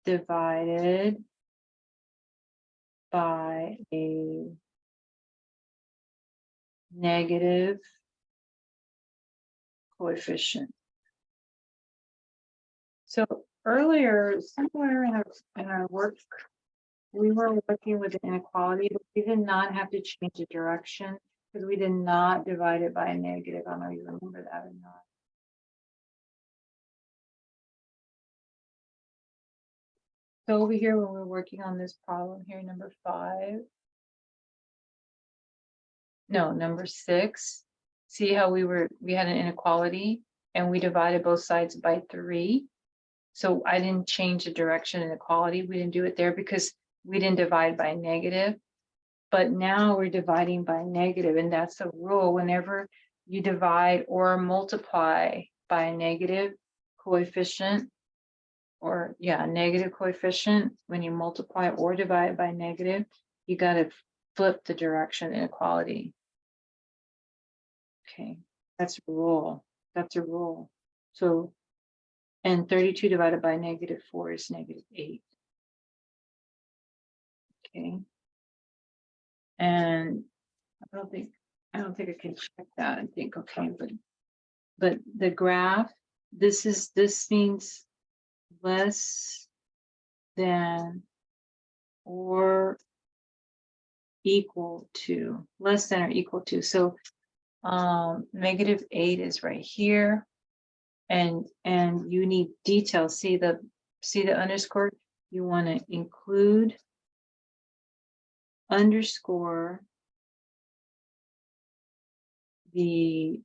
divided by a negative coefficient. So earlier, somewhere in our work, we were working with the inequality, but we did not have to change the direction because we did not divide it by a negative. I don't know if you remember that or not. So over here, when we're working on this problem here, number 5. No, number 6. See how we had an inequality and we divided both sides by 3. So I didn't change the direction inequality. We didn't do it there because we didn't divide by negative. But now we're dividing by negative, and that's a rule. Whenever you divide or multiply by a negative coefficient, or negative coefficient, when you multiply or divide by negative, you got to flip the direction inequality. Okay, that's a rule. That's a rule. So, and 32 divided by -4 is -8. Okay. And I don't think I can check that. I think okay, but the graph, this means less than or equal to, less than or equal to. So -8 is right here, and you need details. See the underscore? You want to include underscore the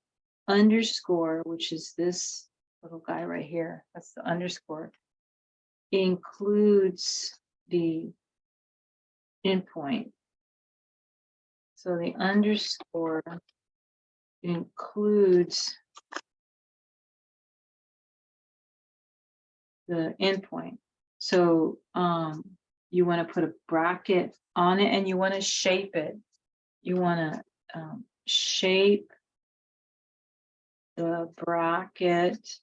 underscore, which is this little guy right here. That's the underscore. Includes the endpoint. So the underscore includes the endpoint. So you want to put a bracket on it, and you want to shape it. You want to shape the bracket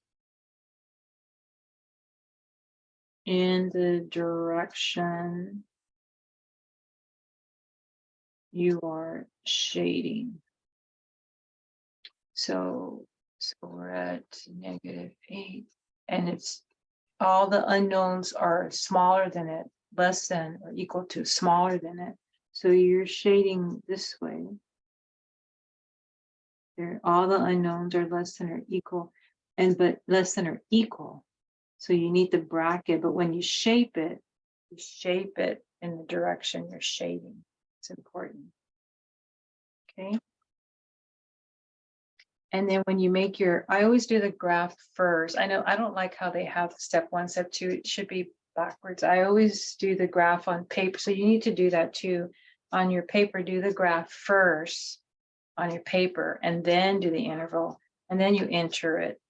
in the direction you are shading. So we're at -8, and it's all the unknowns are smaller than it, less than or equal to, smaller than it. So you're shading this way. There, all the unknowns are less than or equal, but less than or equal. So you need the bracket, but when you shape it in the direction you're shading. It's important. Okay. And then when you make your, I always do the graph first. I know I don't like how they have step 1, step 2. It should be backwards. I always do the graph on paper. So you need to do that too. On your paper, do the graph first on your paper, and then do the interval, and then you enter it,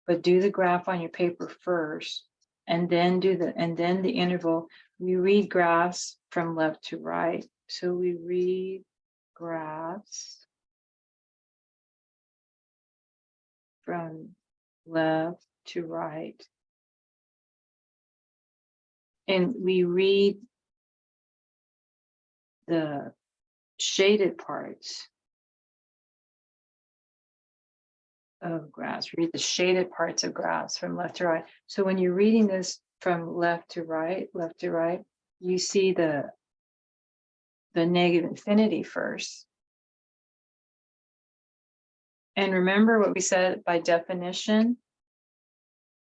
but do the graph on your paper first, and then the interval. We read graphs from left to right. So we read graphs from left to right, and we read the shaded parts of graphs. Read the shaded parts of graphs from left to right. So when you're reading this from left to right, you see the negative infinity first. And remember what we said by definition.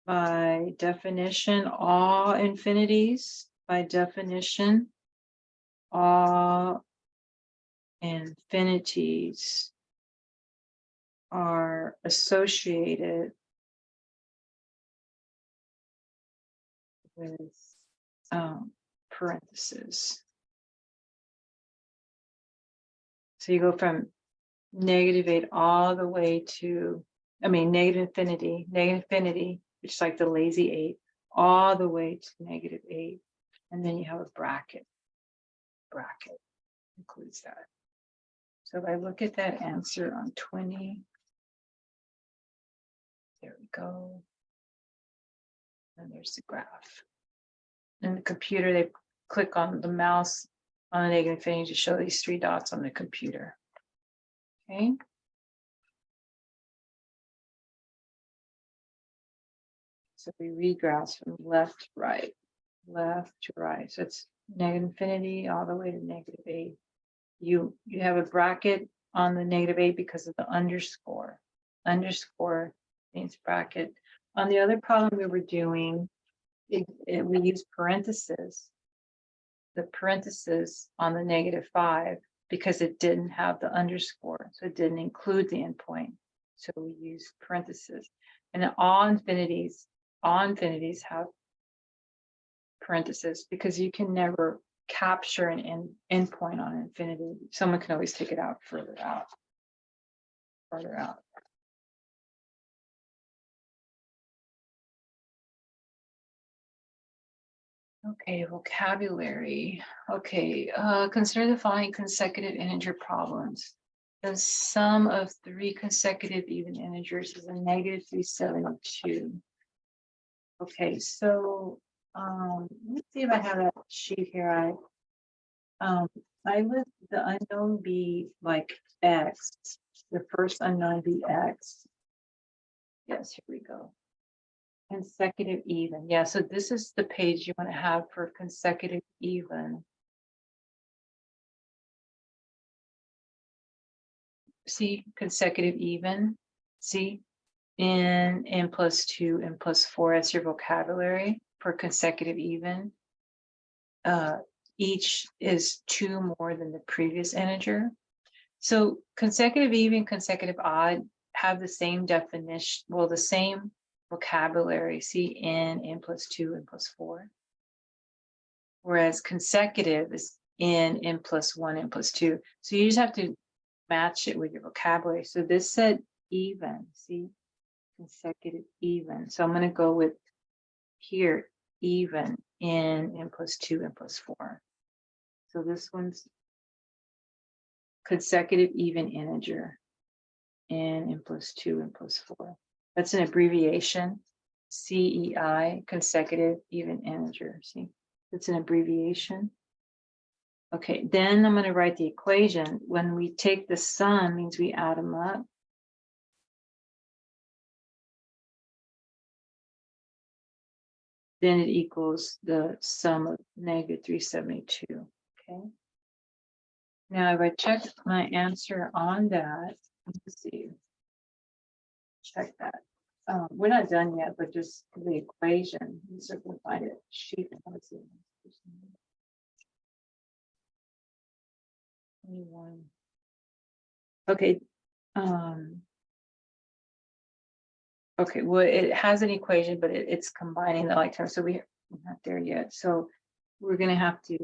By definition, all infinities, by definition, all infinities are associated with parentheses. So you go from -8 all the way to, negative infinity, which is like the lazy 8, all the way to -8. And then you have a bracket. Bracket includes that. So if I look at that answer on 20, there we go. And there's the graph. In the computer, they click on the mouse on the negative infinity to show these 3 dots on the computer. Okay. So we read graphs from left to right. So it's negative infinity all the way to -8. You have a bracket on the -8 because of the underscore. Underscore means bracket. On the other problem we were doing, we used parentheses. The parentheses on the -5 because it didn't have the underscore, so it didn't include the endpoint. So we use parentheses. And all infinities have parentheses because you can never capture an endpoint on infinity. Someone can always take it out further out. Okay, vocabulary. Okay, consider the following consecutive integer problems. The sum of 3 consecutive even integers is a -372. Okay, so let's see if I have that sheet here. I let the unknown be like x, the first unknown be x. Yes, here we go. Consecutive even. Yeah, so this is the page you want to have for consecutive even. See, consecutive even. See, n plus 2, n plus 4. That's your vocabulary for consecutive even. Each is 2 more than the previous integer. So consecutive even, consecutive odd have the same definition, well, the same vocabulary. See, n plus 2, n plus 4. Whereas consecutive is n plus 1, n plus 2. So you just have to match it with your vocabulary. So this said even, see, consecutive even. So I'm going to go with here, even, n plus 2, n plus 4. So this one's consecutive even integer, n plus 2, n plus 4. That's an abbreviation, CEI, consecutive even integer. See, it's an abbreviation. Okay, then I'm going to write the equation. When we take the sum, means we add them up. Then it equals the sum of negative 372. Okay. Now, if I check my answer on that, let's see. Check that. We're not done yet, but just the equation. Let's see if we can find it. Sheet. 21. Okay. Okay, well, it has an equation, but it's combining the like terms, so we're not there yet. So we're going to have to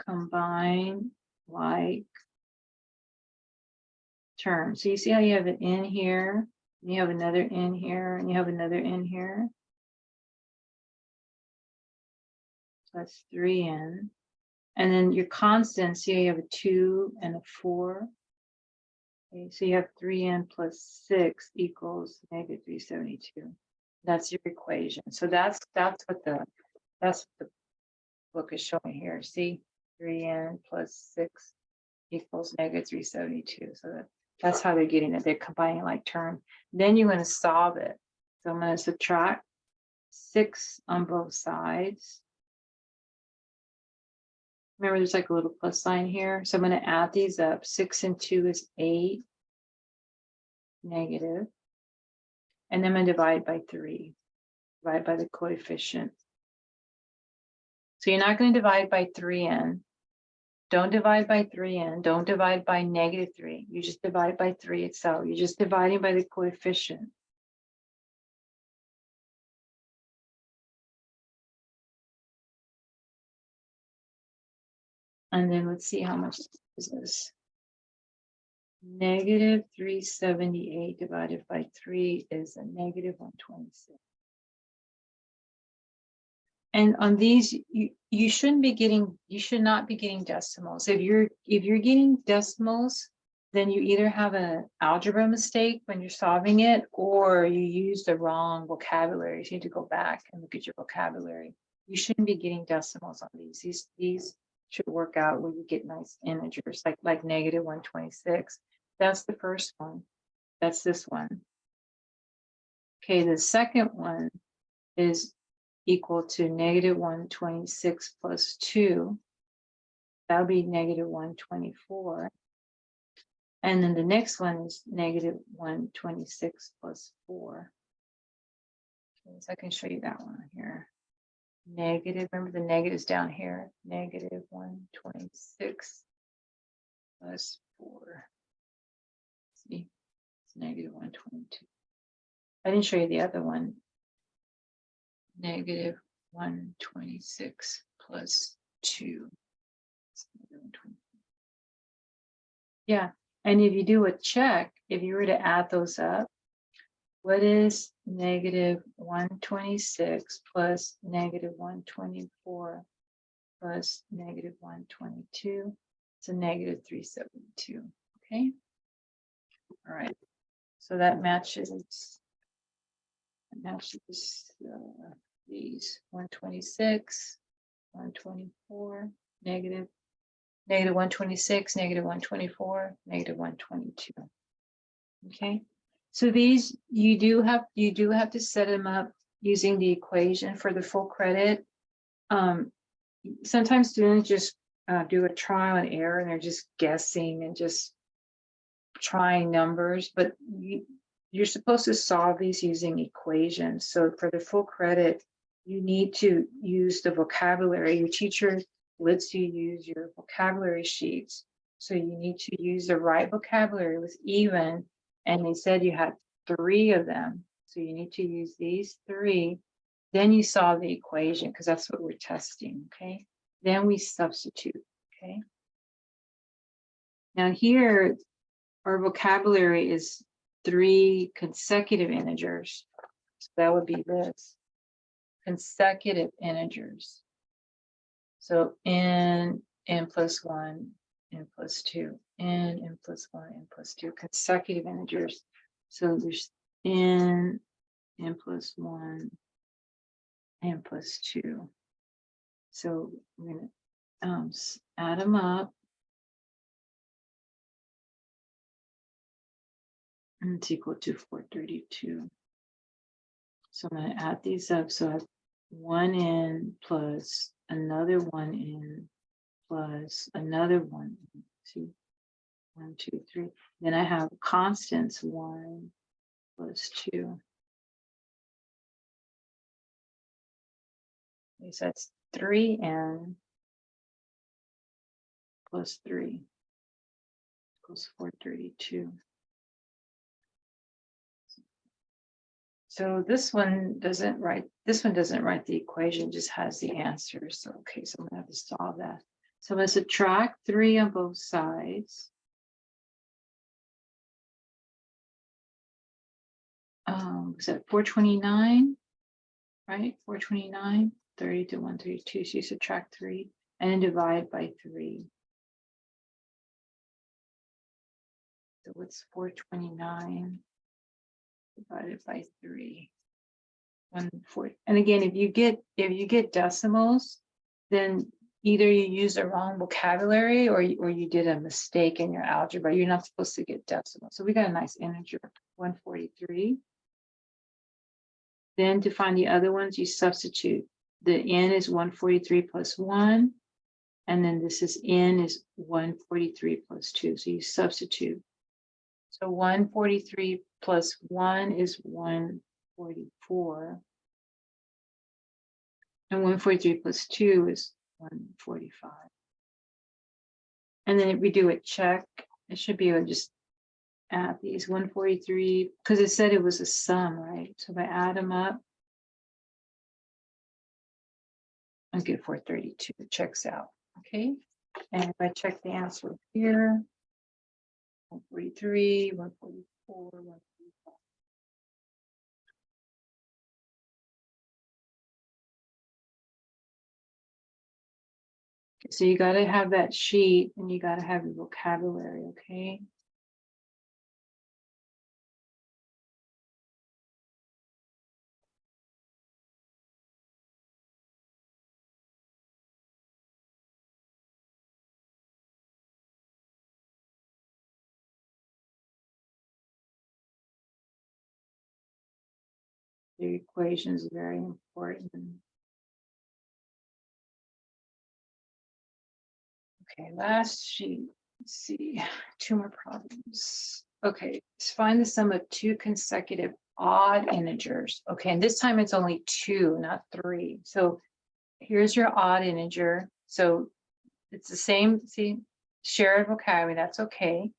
combine like terms. So you see how you have an in here, and you have another in here, and you have another in here. So that's 3n. And then your constants, here you have a 2 and a 4. Okay, so you have 3n plus 6 equals negative 372. That's your equation. So that's what the book is showing here. See, 3n plus 6 equals negative 372. So that's how they're getting it. They're combining like term. Then you're going to solve it. So I'm going to subtract 6 on both sides. Remember, there's like a little plus sign here. So I'm going to add these up. 6 and 2 is 8, negative. And then I'm going to divide by 3. Divide by the coefficient. So you're not going to divide by 3n. Don't divide by 3n. Don't divide by negative 3. You just divide by 3 itself. You're just dividing by the coefficient. And then let's see how much is this. Negative 378 divided by 3 is a negative 126. And on these, you should not be getting decimals. If you're getting decimals, then you either have an algebra mistake when you're solving it, or you use the wrong vocabulary. So you need to go back and look at your vocabulary. You shouldn't be getting decimals on these. These should work out where you get nice integers, like negative 126. That's the first one. That's this one. Okay, the second one is equal to negative 126 plus 2. That'll be negative 124. And then the next one is negative 126 plus 4. Okay, so I can show you that one here. Negative, remember the negatives down here. Negative 126 plus 4. See, it's negative 122. I didn't show you the other one. Negative 126 plus 2. Yeah, and if you do a check, if you were to add those up, what is negative 126 plus negative 124 plus negative 122? It's a negative 372. Okay. All right. So that matches these 126, 124, negative 126, negative 124, negative 122. Okay. So these, you do have to set them up using the equation for the full credit. Sometimes students just do a trial and error and they're just guessing and just trying numbers, but you're supposed to solve these using equations. So for the full credit, you need to use the vocabulary. Your teacher lets you use your vocabulary sheets. So you need to use the right vocabulary with even, and they said you had 3 of them. So you need to use these 3. Then you solve the equation because that's what we're testing, okay? Then we substitute, okay? Now here, our vocabulary is 3 consecutive integers. So that would be this, consecutive integers. So n plus 1, n plus 2, n plus 1, n plus 2, consecutive integers. So there's n plus 1, n plus 2. So we're going to add them up. And it's equal to 432. So I'm going to add these up. So I have 1n plus another 1n plus another 1n. See, 1, 2, 3. Then I have constants 1 plus 2. Okay, so that's 3n plus 3 equals 432. So this one doesn't write the equation, just has the answers. So okay, so I'm gonna have to solve that. So I'm gonna subtract 3 on both sides. Was that 429? Right? 429, 30 to 132. So you subtract 3 and then divide by 3. So what's 429 divided by 3? 140. And again, if you get decimals, then either you use the wrong vocabulary or you did a mistake in your algebra. You're not supposed to get decimals. So we got a nice integer, 143. Then to find the other ones, you substitute. The n is 143 plus 1. And then this is n is 143 plus 2. So you substitute. So 143 plus 1 is 144. And 143 plus 2 is 145. And then if we do a check, it should be able to just add these 143, because it said it was a sum, right? So if I add them up, I'll get 432. It checks out. Okay. And if I check the answer here, 143, 144, 145. So you got to have that sheet and you got to have your vocabulary, okay? The equation is very important. Okay, last sheet. Let's see, 2 more problems. Okay, let's find the sum of 2 consecutive odd integers. Okay, and this time it's only 2, not 3. So here's your odd integer. So it's the same, see, shared vocabulary, that's okay.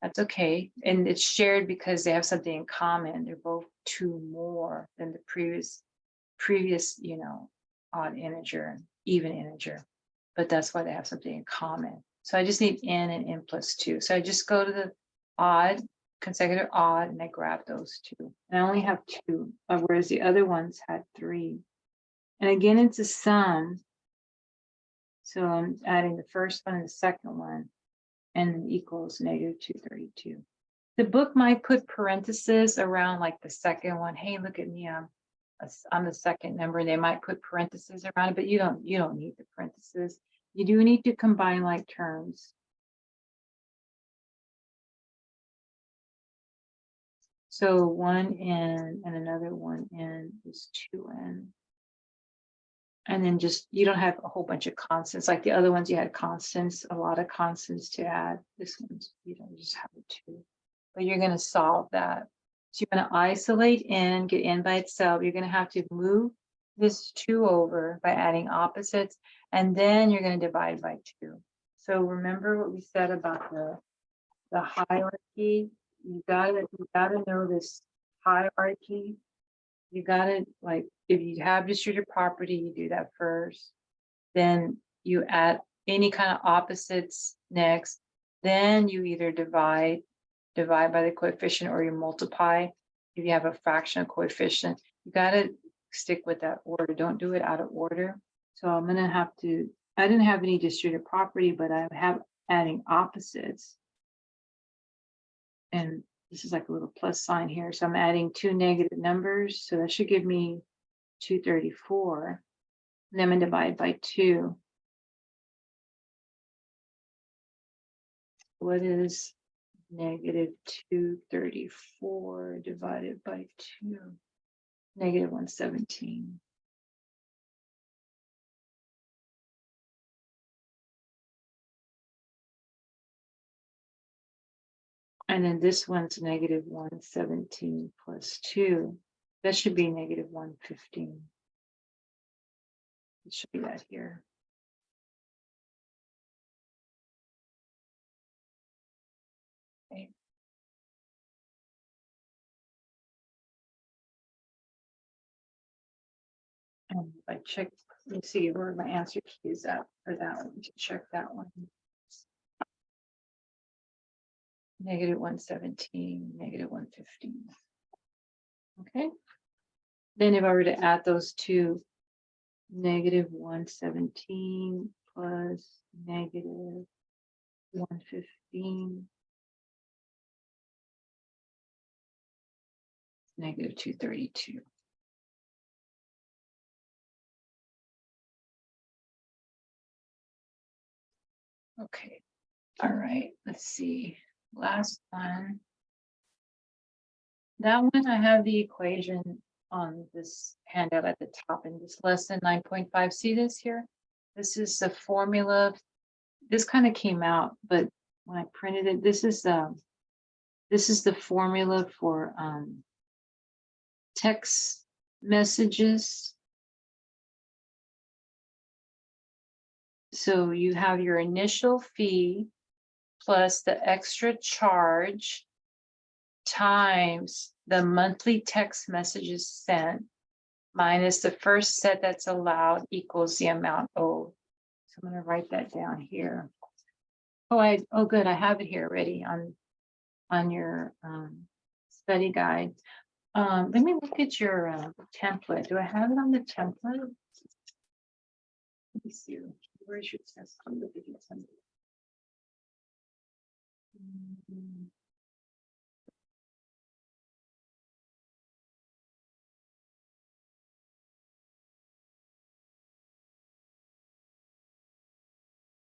That's okay. And it's shared because they have something in common. They're both 2 more than the previous, you know, odd integer, even integer. But that's why they have something in common. So I just need n and n plus 2. So I just go to the odd, consecutive odd, and I grab those 2. And I only have 2, whereas the other ones had 3. And again, it's a sum. So I'm adding the first one and the second one, and it equals negative 232. The book might put parentheses around like the second one. Hey, look at me, I'm the second number. They might put parentheses around it, but you don't need the parentheses. You do need to combine like terms. So 1n and another 1n is 2n. And then just, you don't have a whole bunch of constants. Like the other ones, you had constants, a lot of constants to add. This one's, you don't just have a 2. But you're going to solve that. So you're going to isolate n, get n by itself. You're going to have to move this 2 over by adding opposites. And then you're going to divide by 2. So remember what we said about the hierarchy. You gotta know this hierarchy. You gotta, like, if you have distributive property, you do that first. Then you add any kind of opposites next. Then you either divide by the coefficient, or you multiply. If you have a fractional coefficient, you gotta stick with that order. Don't do it out of order. So I'm gonna have to, I didn't have any distributive property, but I have adding opposites. And this is like a little plus sign here. So I'm adding 2 negative numbers. So that should give me 234. And then I'm going to divide by 2. What is negative 234 divided by 2? Negative 117. And then this one's negative 117 plus 2. That should be negative 115. It should be that here. Okay. And if I check, let me see where my answer key is at for that one, to check that one. Negative 117, negative 115. Okay. Then if I were to add those two, negative 117 plus negative 115, negative 232. Okay. All right. Let's see. Last one. That one, I have the equation on this handout at the top in this lesson 9.5. See this here? This is the formula. This kind of came out, but when I printed it, this is the formula for text messages. So you have your initial fee plus the extra charge times the monthly text messages sent minus the first set that's allowed equals the amount owed. So I'm going to write that down here. Oh, good. I have it here ready on your study guide. Let me look at your template. Do I have it on the template? Let me see. Where's your test? Look at your template.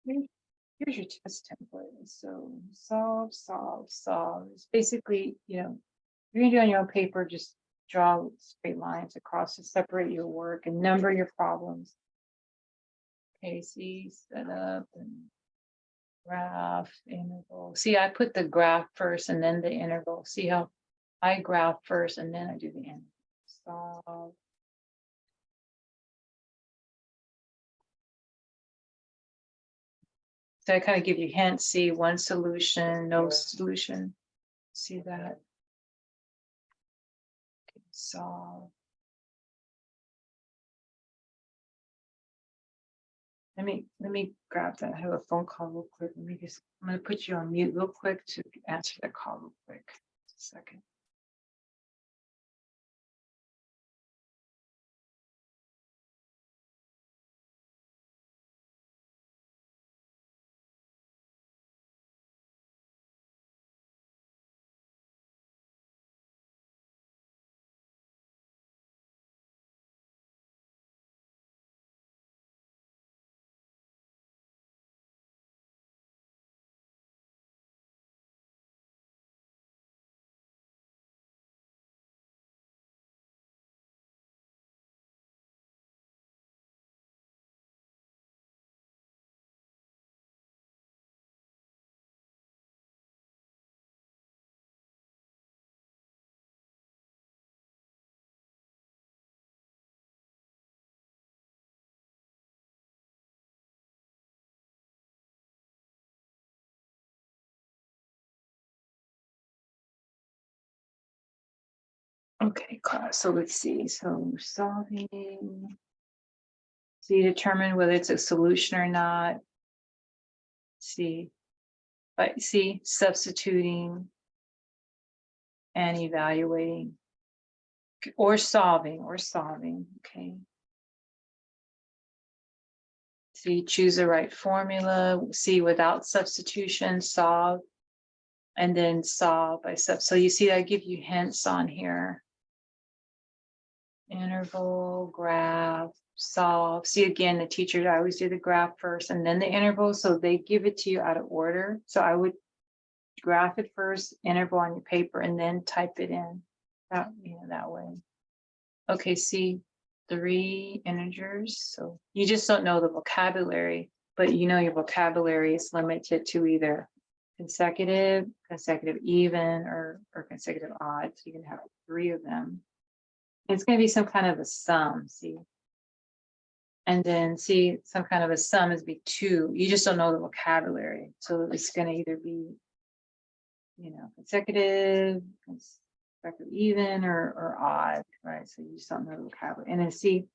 Here's your test template. So solve, solve, solve. It's basically, you're gonna do on your own paper, just draw straight lines across to separate your work and number your problems. Okay, see, set up and graph, interval. See, I put the graph first and then the interval. See how I graph first and then I do the interval. Solve. So I kind of give you hints. See, one solution, no solution. See that? Okay, solve. Let me grab that. I have a phone call real quick. I'm gonna put you on mute real quick to answer that call real quick. Just a second. Okay, class. So let's see. So solving. So you determine whether it's a solution or not. See, but see, substituting and evaluating, or solving, okay. See, choose the right formula. See, without substitution, solve, and then solve by sub. So you see, I give you hints on here. Interval, graph, solve. See, again, the teachers, I always do the graph first and then the interval. So they give it to you out of order. So I would graph it first, interval on your paper, and then type it in that, that way. Okay, see, 3 integers. So you just don't know the vocabulary, but you know your vocabulary is limited to either consecutive even, or consecutive odd. So you can have 3 of them. It's going to be some kind of a sum, see. And then see, some kind of a sum is be 2. You just don't know the vocabulary. So it's going to either be, consecutive even, or odd, right? So you just don't know the vocabulary. And then see,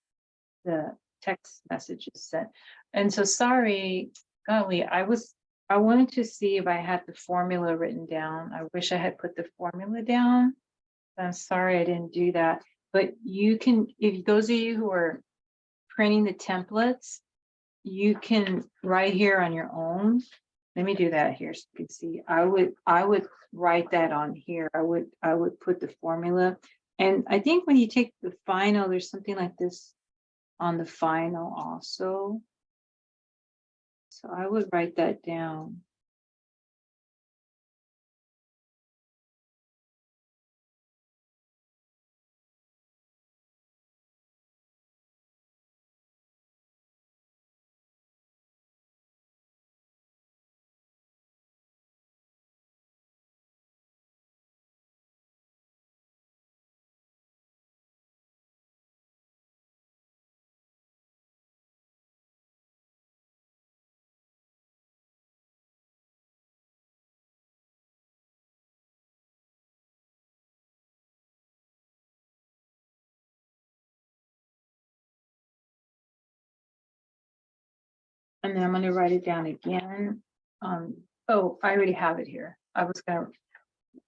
the text message is sent. And so sorry, golly, I wanted to see if I had the formula written down. I wish I had put the formula down. I'm sorry I didn't do that. But you can, if those of you who are printing the templates, you can right here on your own. Let me do that here so you can see. I would write that on here. I would put the formula. And I think when you take the final, there's something like this on the final also. So I would write that down. And then I'm going to write it down again. Oh, I already have it here. I was going to,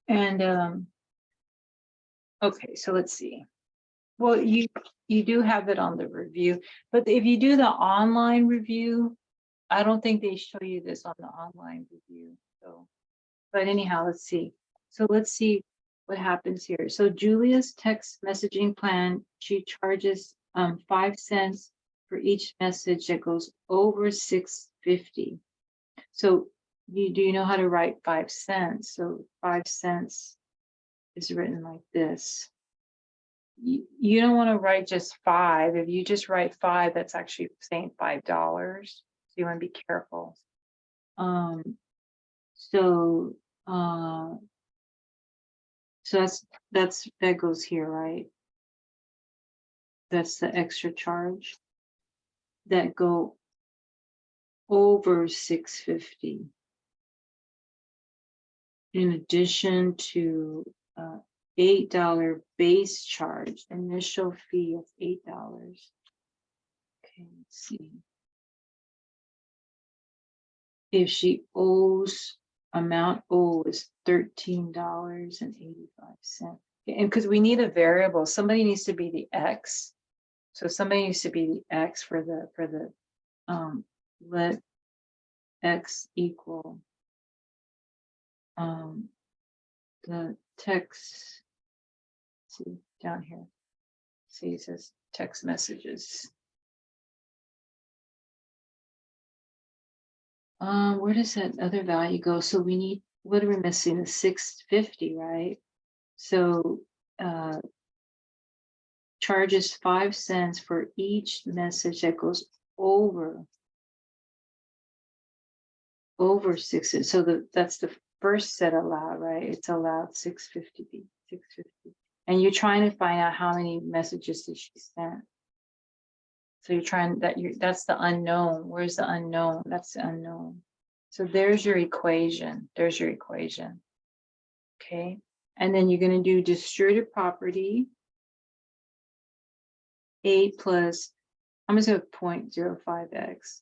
and okay, so let's see. Well, you do have it on the review, but if you do the online review, I don't think they show you this on the online review. So, but anyhow, let's see. So let's see what happens here. So Julia's text messaging plan, she charges 5 cents for each message that goes over $6.50. So do you know how to write 5 cents? So 5 cents is written like this. You don't want to write just 5. If you just write 5, that's actually saying $5. So you want to be careful. So that goes here, right? That's the extra charge that go over $6.50. In addition to $8 base charge, initial fee of $8. Okay, let's see. If she owes, amount owed is $13.85. And because we need a variable, somebody needs to be the X. So somebody needs to be the X for the let X equal the text. See down here. See, it says text messages. Where does that other value go? So we need, what are we missing? The $6.50, right? So charges 5 cents for each message that goes over 6. So that's the first set allowed, right? It's allowed $6.50. And you're trying to find out how many messages did she send. So you're trying that's the unknown. Where's the unknown? That's the unknown. So there's your equation. Okay. And then you're going to do distributive property. 8 plus, I'm just going to 0.05x.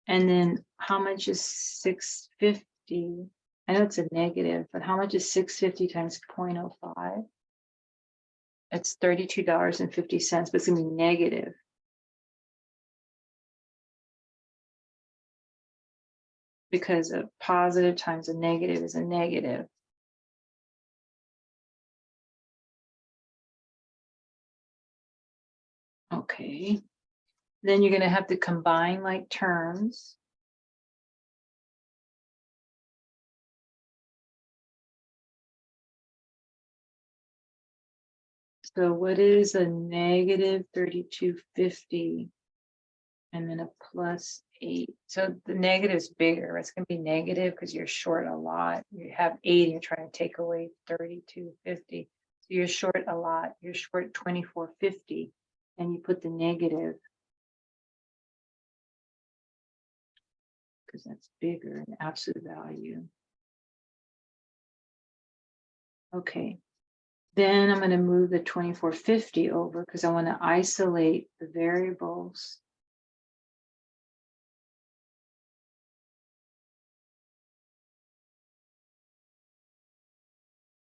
And then how much is 650? I know it's a negative, but how much is 650 times 0.05? It's $32.50, but it's going to be negative. Because a positive times a negative is a negative. Okay. Then you're going to have to combine like terms. So what is a negative 3250? And then a plus 8. So the negative is bigger. It's going to be negative because you're short a lot. You have 8 and you're trying to take away 3250. So you're short a lot. You're short 2450. And you put the negative because that's bigger in absolute value. Okay. Then I'm going to move the 2450 over because I want to isolate the variables.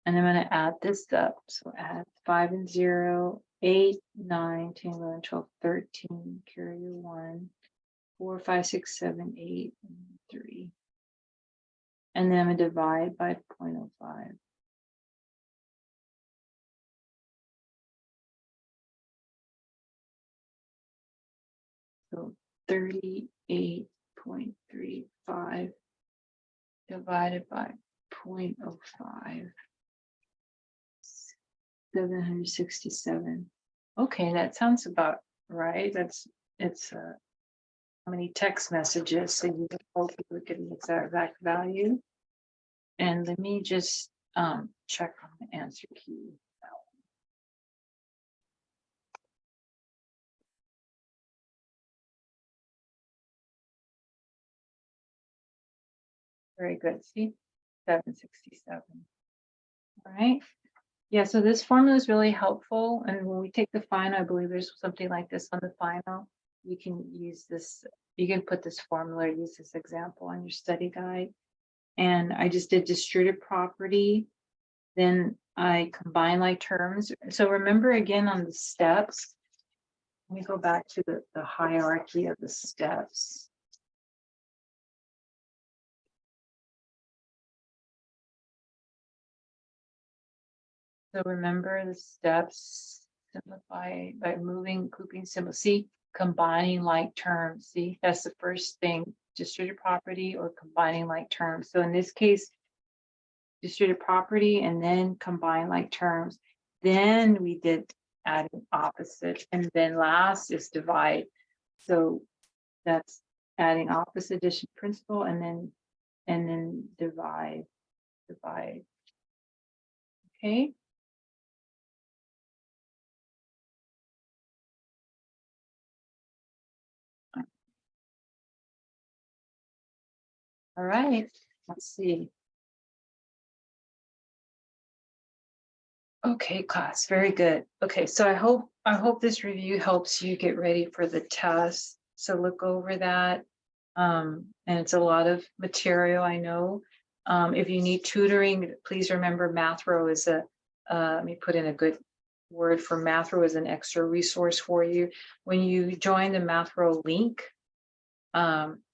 And I'm going to add this up. So add 5 and 0, 8, 9, 10, 11, 12, 13, carry 1, 4, 5, 6, 7, 8, and 3. And then I'm going to divide by 0.05. So 38.35 divided by 0.05. 767. Okay, that sounds about right. It's how many text messages, so you hope you would get the exact value. And let me just check on the answer key. Very good. See, 767. All right. Yeah, so this formula is really helpful. And when we take the final, I believe there's something like this on the final. You can use this, you can put this formula, use this example on your study guide. And I just did distributive property. Then I combine like terms. So remember again on the steps, let me go back to the hierarchy of the steps. So remember the steps, simplify by moving, grouping, symbol. See, combining like terms. See, that's the first thing, distributive property or combining like terms. So in this case, distributive property and then combine like terms. Then we did adding opposite, and then last is divide. So that's adding opposite addition principle and then divide. Okay. All right, let's see. Okay, class, very good. Okay, so I hope this review helps you get ready for the test. So look over that. And it's a lot of material, I know. If you need tutoring, please remember Mathro is let me put in a good word for Mathro is an extra resource for you. When you join the Mathro link,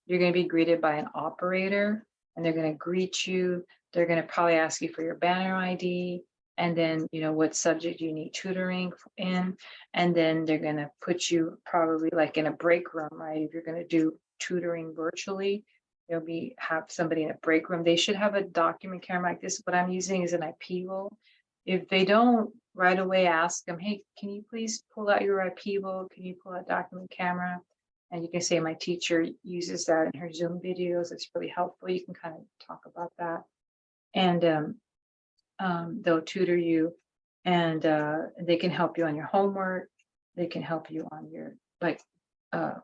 you're going to be greeted by an operator and they're going to greet you. They're going to probably ask you for your banner ID and then, you know, what subject you need tutoring in. And then they're going to put you probably like in a break room, right? If you're going to do tutoring virtually, there'll be have somebody in a break room. They should have a document camera like this. What I'm using is an IPVO. If they don't right away ask them, hey, can you please pull out your IPVO? Can you pull out document camera? And you can say my teacher uses that in her Zoom videos. It's really helpful. You can kind of talk about that. And they'll tutor you and they can help you on your homework. They can help you on your, like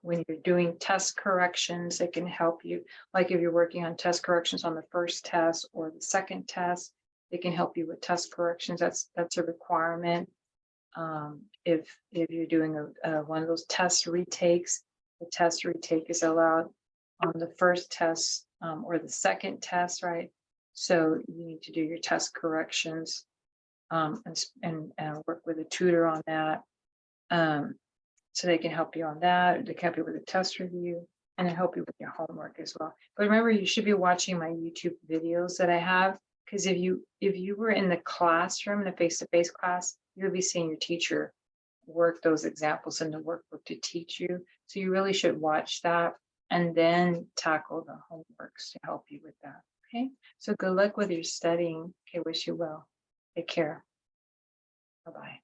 when you're doing test corrections, they can help you. Like if you're working on test corrections on the first test or the second test, They can help you with test corrections. That's a requirement. If you're doing one of those test retakes, the test retake is allowed on the first test or the second test, right? So you need to do your test corrections and work with a tutor on that. So they can help you on that. They can help you with a test review and then help you with your homework as well. But remember, you should be watching my YouTube videos that I have, because if you were in the classroom, in a face-to-face class, you would be seeing your teacher work those examples in the workbook to teach you. So you really should watch that and then tackle the homeworks to help you with that. Okay, so good luck with your studying. Okay, wish you well. Take care. Bye-bye.